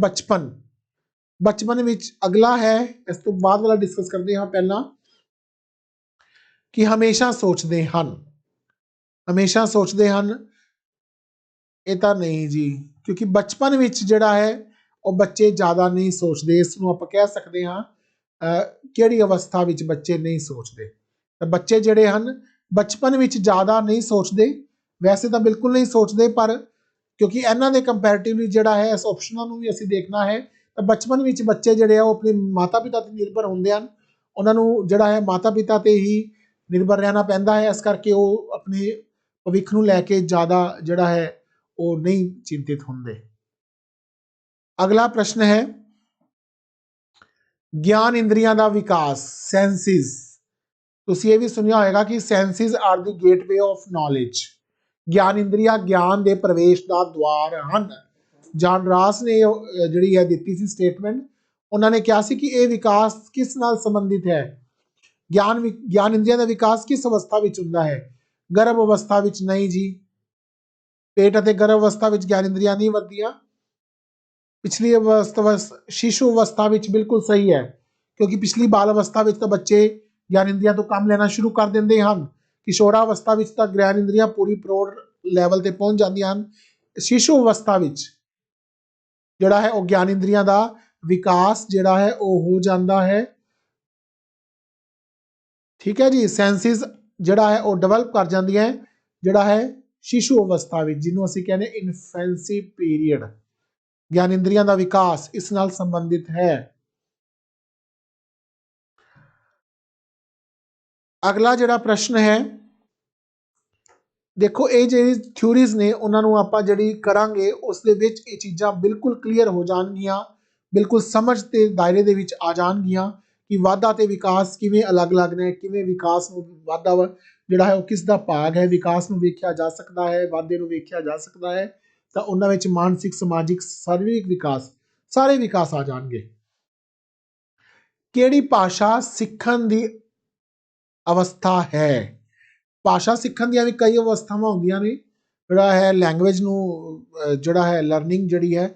ਬਚਪਨ ਵਿੱਚ ਅਗਲਾ ਹੈ ਇਸ ਤੋਂ ਬਾਅਦ ਵਾਲਾ ਡਿਸਕਸ ਕਰਦੇ ਹਾਂ ਪਹਿਲਾਂ ਕਿ ਹਮੇਸ਼ਾ ਸੋਚਦੇ ਹਨ ਇਹ ਤਾਂ ਨਹੀਂ ਜੀ ਕਿਉਂਕਿ ਬਚਪਨ ਵਿੱਚ ਜਿਹੜਾ ਹੈ ਉਹ ਬੱਚੇ ਜ਼ਿਆਦਾ ਨਹੀਂ ਸੋਚਦੇ ਇਸ ਨੂੰ ਆਪਾਂ ਕਹਿ ਸਕਦੇ ਹਾਂ ਕਿਹੜੀ ਅਵਸਥਾ ਵਿੱਚ ਬੱਚੇ ਨਹੀਂ ਸੋਚਦੇ ਤਾਂ ਬੱਚੇ ਜਿਹੜੇ ਹਨ ਬਚਪਨ ਵਿੱਚ ਜ਼ਿਆਦਾ ਨਹੀਂ ਸੋਚਦੇ ਵੈਸੇ ਤਾਂ ਬਿਲਕੁਲ ਨਹੀਂ ਸੋਚਦੇ ਪਰ ਕਿਉਂਕਿ ਇਹਨਾਂ ਦੇ ਕੰਪੈਰੀਟਿਵਲੀ ਜਿਹੜਾ ਹੈ ਇਸ ਆਪਸ਼ਨਾਂ ਨੂੰ ਵੀ ਅਸੀਂ ਦੇਖਣਾ ਹੈ ਤਾਂ ਬਚਪਨ ਵਿੱਚ ਬੱਚੇ ਜਿਹੜੇ ਆ ਉਹ ਆਪਣੇ ਮਾਤਾ ਪਿਤਾ ਤੇ ਨਿਰਭਰ ਹੁੰਦੇ ਹਨ ਉਹਨਾਂ ਨੂੰ ਜਿਹੜਾ ਹੈ ਮਾਤਾ ਪਿਤਾ ਤੇ ਹੀ ਨਿਰਭਰ ਰਹਿਣਾ ਪੈਂਦਾ ਹੈ ਇਸ ਕਰਕੇ ਉਹ ਆਪਣੇ ਭਵਿੱਖ ਨੂੰ ਲੈ ਕੇ ਜ਼ਿਆਦਾ ਜਿਹੜਾ ਹੈ ਉਹ ਨਹੀਂ ਚਿੰਤਿਤ ਹੁੰਦੇ ਅਗਲਾ ਪ੍ਰਸ਼ਨ ਹੈ ਗਿਆਨ ਇੰਦਰੀਆਂ ਦਾ ਵਿਕਾਸ ਸੈਂਸਿਸ ਤੁਸੀਂ ਇਹ ਵੀ ਸੁਣਿਆ ਹੋਵੇਗਾ ਕਿ ਸੈਂਸਿਸ R the gateway of knowledge ਗਿਆਨ ਇੰਦਰੀਆਂ ਗਿਆਨ ਦੇ ਪ੍ਰਵੇਸ਼ ਦਾ ਦੁਆਰ ਹਨ ਜਾਨ ਰਾਸ ਨੇ ਜਿਹੜੀ ਹੈ ਦਿੱਤੀ ਸੀ ਸਟੇਟਮੈਂਟ ਉਹਨਾਂ ਨੇ ਕਿਹਾ ਸੀ ਕਿ ਇਹ ਵਿਕਾਸ ਕਿਸ ਨਾਲ ਸੰਬੰਧਿਤ ਹੈ ਗਿਆਨ ਇੰਦਰੀਆਂ ਦਾ ਵਿਕਾਸ ਕਿਸ ਅਵਸਥਾ ਵਿੱਚ ਹੁੰਦਾ ਹੈ ਗਰਭ ਅਵਸਥਾ ਵਿੱਚ ਨਹੀਂ ਜੀ ਪੇਟ ਅਤੇ ਗਰਭ ਅਵਸਥਾ ਵਿੱਚ ਗਿਆਨ ਇੰਦਰੀਆਂ ਨਹੀਂ ਵੱਧਦੀਆਂ ਪਿਛਲੀ ਅਵਸਥਾ ਸ਼ਿਸ਼ੂ ਅਵਸਥਾ ਵਿੱਚ ਬਿਲਕੁਲ ਸਹੀ ਹੈ ਕਿਉਂਕਿ ਪਿਛਲੀ ਬਾਲ ਅਵਸਥਾ ਵਿੱਚ ਤਾਂ ਬੱਚੇ ਗਿਆਨ ਇੰਦਰੀਆਂ ਤੋਂ ਕੰਮ ਲੈਣਾ ਸ਼ੁਰੂ ਕਰ ਦਿੰਦੇ ਹਨ ਕਿਸ਼ੋਰਾਵਸਥਾ ਵਿੱਚ ਤਾਂ ਗਿਆਨ ਇੰਦਰੀਆਂ ਪੂਰੀ ਪ੍ਰੌੜ ਲੈਵਲ ਤੇ ਪਹੁੰਚ ਜਾਂਦੀਆਂ ਹਨ ਸ਼ਿਸ਼ੂ ਅਵਸਥਾ ਵਿੱਚ ਜਿਹੜਾ ਹੈ ਉਹ ਗਿਆਨ ਇੰਦਰੀਆਂ ਦਾ ਵਿਕਾਸ ਜਿਹੜਾ ਹੈ ਉਹ ਹੋ ਜਾਂਦਾ ਹੈ। ਠੀਕ ਹੈ ਜੀ, ਸੈਂਸਿਸ ਜਿਹੜਾ ਹੈ ਉਹ ਡਿਵੈਲਪ ਕਰ ਜਾਂਦੀਆਂ ਹੈ ਜਿਹੜਾ ਹੈ ਸ਼ਿਸ਼ੂ ਅਵਸਥਾ ਵਿੱਚ, ਜਿਹਨੂੰ ਅਸੀਂ ਕਹਿੰਦੇ ਇਨਫੈਂਸੀ ਪੀਰੀਅਡ। ਗਿਆਨ ਇੰਦਰੀਆਂ ਦਾ ਵਿਕਾਸ ਇਸ ਨਾਲ ਸੰਬੰਧਿਤ ਹੈ। ਅਗਲਾ ਜਿਹੜਾ ਪ੍ਰਸ਼ਨ ਹੈ, ਦੇਖੋ ਇਹ ਜਿਹੜੀ ਥਿਊਰੀਜ਼ ਨੇ ਉਹਨਾਂ ਨੂੰ ਆਪਾਂ ਜਿਹੜੀ ਕਰਾਂਗੇ ਉਸ ਦੇ ਵਿੱਚ ਇਹ ਚੀਜ਼ਾਂ ਬਿਲਕੁਲ ਕਲੀਅਰ ਹੋ ਜਾਣਗੀਆਂ, ਬਿਲਕੁਲ ਸਮਝ ਦੇ ਦਾਇਰੇ ਦੇ ਵਿੱਚ ਆ ਜਾਣਗੀਆਂ ਕਿ ਵਾਧਾ ਤੇ ਵਿਕਾਸ ਕਿਵੇਂ ਅਲੱਗ-ਅਲੱਗ ਨੇ, ਕਿਵੇਂ ਵਿਕਾਸ ਨੂੰ ਵਾਧਾ ਜਿਹੜਾ ਹੈ ਉਹ ਕਿਸ ਦਾ ਭਾਗ ਹੈ, ਵਿਕਾਸ ਨੂੰ ਵੇਖਿਆ ਜਾ ਸਕਦਾ ਹੈ, ਵਾਧੇ ਨੂੰ ਵੇਖਿਆ ਜਾ ਸਕਦਾ ਹੈ। ਤਾਂ ਉਹਨਾਂ ਵਿੱਚ ਮਾਨਸਿਕ, ਸਮਾਜਿਕ, ਸਰੀਰਕ ਵਿਕਾਸ, ਸਾਰੇ ਵਿਕਾਸ ਆ ਜਾਣਗੇ। ਕਿਹੜੀ ਭਾਸ਼ਾ ਸਿੱਖਣ ਦੀ ਅਵਸਥਾ ਹੈ? ਭਾਸ਼ਾ ਸਿੱਖਣ ਦੀਆਂ ਵੀ ਕਈ ਅਵਸਥਾਵਾਂ ਹੁੰਦੀਆਂ ਨੇ। ਜਿਹੜਾ ਹੈ ਲੈਂਗੁਏਜ ਨੂੰ ਜਿਹੜਾ ਹੈ ਲਰਨਿੰਗ ਜਿਹੜੀ ਹੈ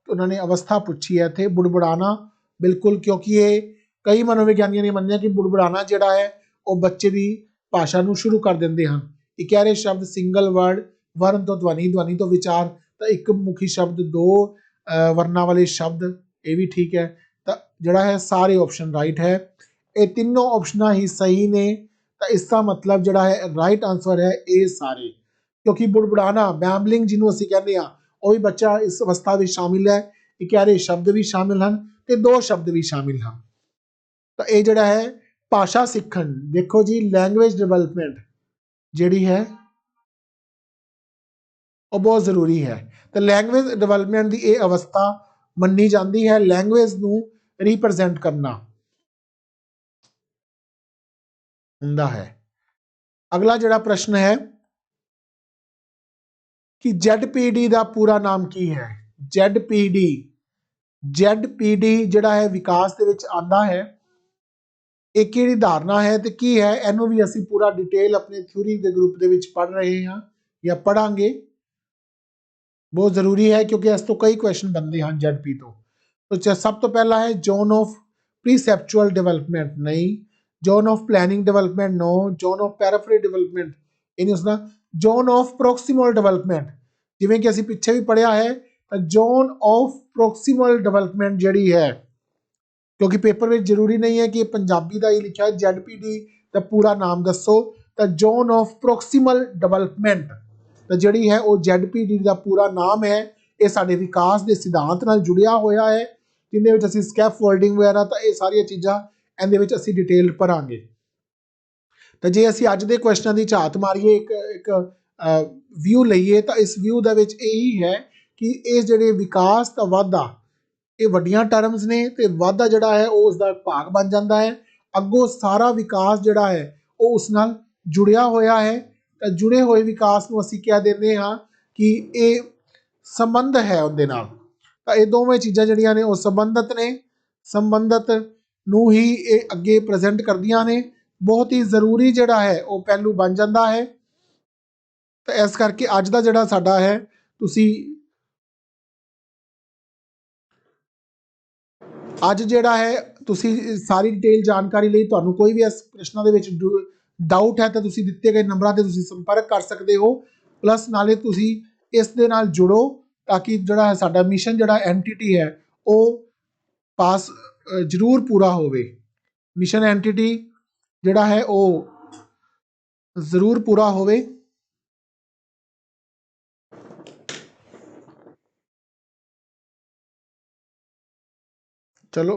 ਉਹਨਾਂ ਨੇ ਅਵਸਥਾ ਪੁੱਛੀ ਹੈ ਇੱਥੇ, ਬੁੜਬੁੜਾਣਾ ਬਿਲਕੁਲ, ਕਿਉਂਕਿ ਇਹ ਕਈ ਮਨੋਵਿਗਿਆਨੀਆਂ ਨੇ ਮੰਨਿਆ ਕਿ ਬੁੜਬੁੜਾਣਾ ਜਿਹੜਾ ਹੈ ਉਹ ਬੱਚੇ ਦੀ ਭਾਸ਼ਾ ਨੂੰ ਸ਼ੁਰੂ ਕਰ ਦਿੰਦੇ ਹਨ। ਇਕਾਰੇ ਸ਼ਬਦ, ਸਿੰਗਲ ਵਰਡ, ਵਰਨ ਤੋਂ ਧਵਨੀ, ਧਵਨੀ ਤੋਂ ਵਿਚਾਰ, ਤਾਂ ਇੱਕ ਮੁਖੀ ਸ਼ਬਦ, ਦੋ ਵਰਨਾਂ ਵਾਲੇ ਸ਼ਬਦ, ਇਹ ਵੀ ਠੀਕ ਹੈ। ਤਾਂ ਜਿਹੜਾ ਹੈ ਸਾਰੇ ਆਪਸ਼ਨ ਰਾਈਟ ਹੈ। ਇਹ ਤਿੰਨੋਂ ਆਪਸ਼ਨਾਂ ਹੀ ਸਹੀ ਨੇ। ਤਾਂ ਇਸ ਦਾ ਮਤਲਬ ਜਿਹੜਾ ਹੈ ਰਾਈਟ ਆਨਸਰ ਹੈ ਇਹ ਸਾਰੇ, ਕਿਉਂਕਿ ਬੁੜਬੁੜਾਣਾ, ਬੈਂਬਲਿੰਗ ਜਿਹਨੂੰ ਅਸੀਂ ਕਹਿੰਦੇ ਹਾਂ, ਉਹ ਵੀ ਬੱਚਾ ਇਸ ਅਵਸਥਾ ਵਿੱਚ ਸ਼ਾਮਿਲ ਹੈ। ਇਕਾਰੇ ਸ਼ਬਦ ਵੀ ਸ਼ਾਮਿਲ ਹਨ ਤੇ ਦੋ ਸ਼ਬਦ ਵੀ ਸ਼ਾਮਿਲ ਹਨ। ਤਾਂ ਇਹ ਜਿਹੜਾ ਹੈ ਭਾਸ਼ਾ ਸਿੱਖਣ, ਦੇਖੋ ਜੀ ਲੈਂਗੁਏਜ ਡਿਵੈਲਪਮੈਂਟ ਜਿਹੜੀ ਹੈ ਉਹ ਬਹੁਤ ਜ਼ਰੂਰੀ ਹੈ। ਤਾਂ ਲੈਂਗੁਏਜ ਡਿਵੈਲਪਮੈਂਟ ਦੀ ਇਹ ਅਵਸਥਾ ਮੰਨੀ ਜਾਂਦੀ ਹੈ, ਲੈਂਗੁਏਜ ਨੂੰ ਰਿਪਰੈਜ਼ੈਂਟ ਕਰਨਾ ਹੁੰਦਾ ਹੈ। ਅਗਲਾ ਜਿਹੜਾ ਪ੍ਰਸ਼ਨ ਹੈ ਕਿ ZPD ਦਾ ਪੂਰਾ ਨਾਮ ਕੀ ਹੈ? ZPD ਜਿਹੜਾ ਹੈ ਵਿਕਾਸ ਦੇ ਵਿੱਚ ਆਂਦਾ ਹੈ। ਇਹ ਕਿਹੜੀ ਧਾਰਨਾ ਹੈ ਤੇ ਕੀ ਹੈ? ਇਹਨੂੰ ਵੀ ਅਸੀਂ ਪੂਰਾ ਡਿਟੇਲ ਆਪਣੇ ਥਿਊਰੀ ਦੇ ਗਰੁੱਪ ਦੇ ਵਿੱਚ ਪੜ੍ਹ ਰਹੇ ਹਾਂ ਜਾਂ ਪੜਾਂਗੇ। ਬਹੁਤ ਜ਼ਰੂਰੀ ਹੈ ਕਿਉਂਕਿ ਇਸ ਤੋਂ ਕਈ ਕੁਐਸਚਨ ਬਣਦੇ ਹਨ ZP ਤੋਂ। तो सब तो पहला है जोन ऑफ प्रीसेप्चुअल डेवलपमेंट, नहीं। Zone of planning development, no. Zone of periphery development, ਇਹ ਨਹੀਂ ਉਸਦਾ। जोन ऑफ ਪ੍ਰੋਕਸੀਮਲ ਡਿਵੈਲਪਮੈਂਟ, ਜਿਵੇਂ ਕਿ ਅਸੀਂ ਪਿੱਛੇ ਵੀ ਪੜਿਆ ਹੈ, ਤਾਂ जोन ऑफ ਪ੍ਰੋਕਸੀਮਲ ਡਿਵੈਲਪਮੈਂਟ ਜਿਹੜੀ ਹੈ, ਕਿਉਂਕਿ ਪੇਪਰ ਵਿੱਚ ਜ਼ਰੂਰੀ ਨਹੀਂ ਹੈ ਕਿ ਪੰਜਾਬੀ ਦਾ ਹੀ ਲਿਖਿਆ ਹੈ ZPD ਦਾ ਪੂਰਾ ਨਾਮ ਦੱਸੋ। ਤਾਂ जोन ऑफ ਪ੍ਰੋਕਸੀਮਲ ਡਿਵੈਲਪਮੈਂਟ ਤਾਂ ਜਿਹੜੀ ਹੈ ਉਹ ZPD ਦਾ ਪੂਰਾ ਨਾਮ ਹੈ। ਇਹ ਸਾਡੇ ਵਿਕਾਸ ਦੇ ਸਿਧਾਂਤ ਨਾਲ ਜੁੜਿਆ ਹੋਇਆ ਹੈ, ਜਿਹਦੇ ਵਿੱਚ ਅਸੀਂ ਸਕੈਫੋਲਡਿੰਗ ਵਗੈਰਾ, ਤਾਂ ਇਹ ਸਾਰੀਆਂ ਚੀਜ਼ਾਂ ਇਹਦੇ ਵਿੱਚ ਅਸੀਂ ਡਿਟੇਲ ਪੜਾਂਗੇ। ਤਾਂ ਜੇ ਅਸੀਂ ਅੱਜ ਦੇ ਕੁਐਸਚਨਾਂ ਦੀ ਝਾਤ ਮਾਰੀਏ, ਇੱਕ ਵਿਊ ਲਈਏ, ਤਾਂ ਇਸ ਵਿਊ ਦੇ ਵਿੱਚ ਇਹੀ ਹੈ ਕਿ ਇਹ ਜਿਹੜੇ ਵਿਕਾਸ ਤਾਂ ਵਾਧਾ, ਇਹ ਵੱਡੀਆਂ ਟਰਮਸ ਨੇ ਤੇ ਵਾਧਾ ਜਿਹੜਾ ਹੈ ਉਹ ਉਸ ਦਾ ਭਾਗ ਬਣ ਜਾਂਦਾ ਹੈ। ਅੱਗੋਂ ਸਾਰਾ ਵਿਕਾਸ ਜਿਹੜਾ ਹੈ ਉਹ ਉਸ ਨਾਲ ਜੁੜਿਆ ਹੋਇਆ ਹੈ। ਤਾਂ ਜੁੜੇ ਹੋਏ ਵਿਕਾਸ ਨੂੰ ਅਸੀਂ ਕਹਿ ਦਿੰਦੇ ਹਾਂ ਕਿ ਇਹ ਸੰਬੰਧ ਹੈ ਉਹਦੇ ਨਾਲ। ਤਾਂ ਇਹ ਦੋਵੇਂ ਚੀਜ਼ਾਂ ਜਿਹੜੀਆਂ ਨੇ ਉਹ ਸੰਬੰਧਿਤ ਨੇ, ਸੰਬੰਧਿਤ ਨੂੰ ਹੀ ਇਹ ਅੱਗੇ ਪ੍ਰੈਜ਼ੈਂਟ ਕਰਦੀਆਂ ਨੇ। ਬਹੁਤ ਹੀ ਜ਼ਰੂਰੀ ਜਿਹੜਾ ਹੈ ਉਹ ਪਹਿਲੂ ਬਣ ਜਾਂਦਾ ਹੈ। ਤਾਂ ਇਸ ਕਰਕੇ ਅੱਜ ਦਾ ਜਿਹੜਾ ਸਾਡਾ ਹੈ, ਤੁਸੀਂ ਅੱਜ ਜਿਹੜਾ ਹੈ ਤੁਸੀਂ ਸਾਰੀ ਡਿਟੇਲ ਜਾਣਕਾਰੀ ਲਈ ਤੁਹਾਨੂੰ ਕੋਈ ਵੀ ਇਸ ਪ੍ਰਸ਼ਨਾਂ ਦੇ ਵਿੱਚ ਡਾਊਟ ਹੈ ਤਾਂ ਤੁਸੀਂ ਦਿੱਤੇ ਗਏ ਨੰਬਰਾਂ ਤੇ ਤੁਸੀਂ ਸੰਪਰਕ ਕਰ ਸਕਦੇ ਹੋ। ਪਲੱਸ ਨਾਲੇ ਤੁਸੀਂ ਇਸ ਦੇ ਨਾਲ ਜੁੜੋ ਤਾਂ ਕਿ ਜਿਹੜਾ ਸਾਡਾ ਮਿਸ਼ਨ ਜਿਹੜਾ ਐਨਟੀਟੀ ਹੈ ਉਹ ਪਾਸ ਜ਼ਰੂਰ ਪੂਰਾ ਹੋਵੇ। ਮਿਸ਼ਨ ਐਨਟੀਟੀ ਜਿਹੜਾ ਹੈ ਉਹ ਜ਼ਰੂਰ ਪੂਰਾ ਹੋਵੇ। चलो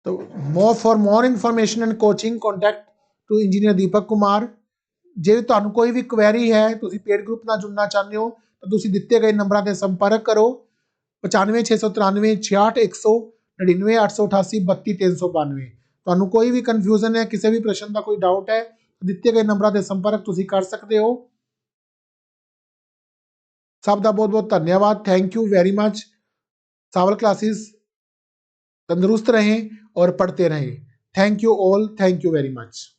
तो for more information and coaching contact to engineer Deepak Kumar. ਜੇ ਤੁਹਾਨੂੰ ਕੋਈ ਵੀ ਕੁਐਰੀ ਹੈ, ਤੁਸੀਂ ਪੇਡ ਗਰੁੱਪ ਨਾਲ ਜੁੜਨਾ ਚਾਹੁੰਦੇ ਹੋ ਤਾਂ ਤੁਸੀਂ ਦਿੱਤੇ ਗਏ ਨੰਬਰਾਂ ਤੇ ਸੰਪਰਕ ਕਰੋ। 95 693 66 100 99 888 32 392। ਤੁਹਾਨੂੰ ਕੋਈ ਵੀ ਕਨਫਿਊਜ਼ਨ ਹੈ, ਕਿਸੇ ਵੀ ਪ੍ਰਸ਼ਨ ਦਾ ਕੋਈ ਡਾਊਟ ਹੈ, ਦਿੱਤੇ ਗਏ ਨੰਬਰਾਂ ਤੇ ਸੰਪਰਕ ਤੁਸੀਂ ਕਰ ਸਕਦੇ ਹੋ। सब का बहुत बहुत धन्यवाद, thank you very much. Sawal classes तंदुरुस्त रहें और पढ़ते रहें। Thank you all, thank you very much.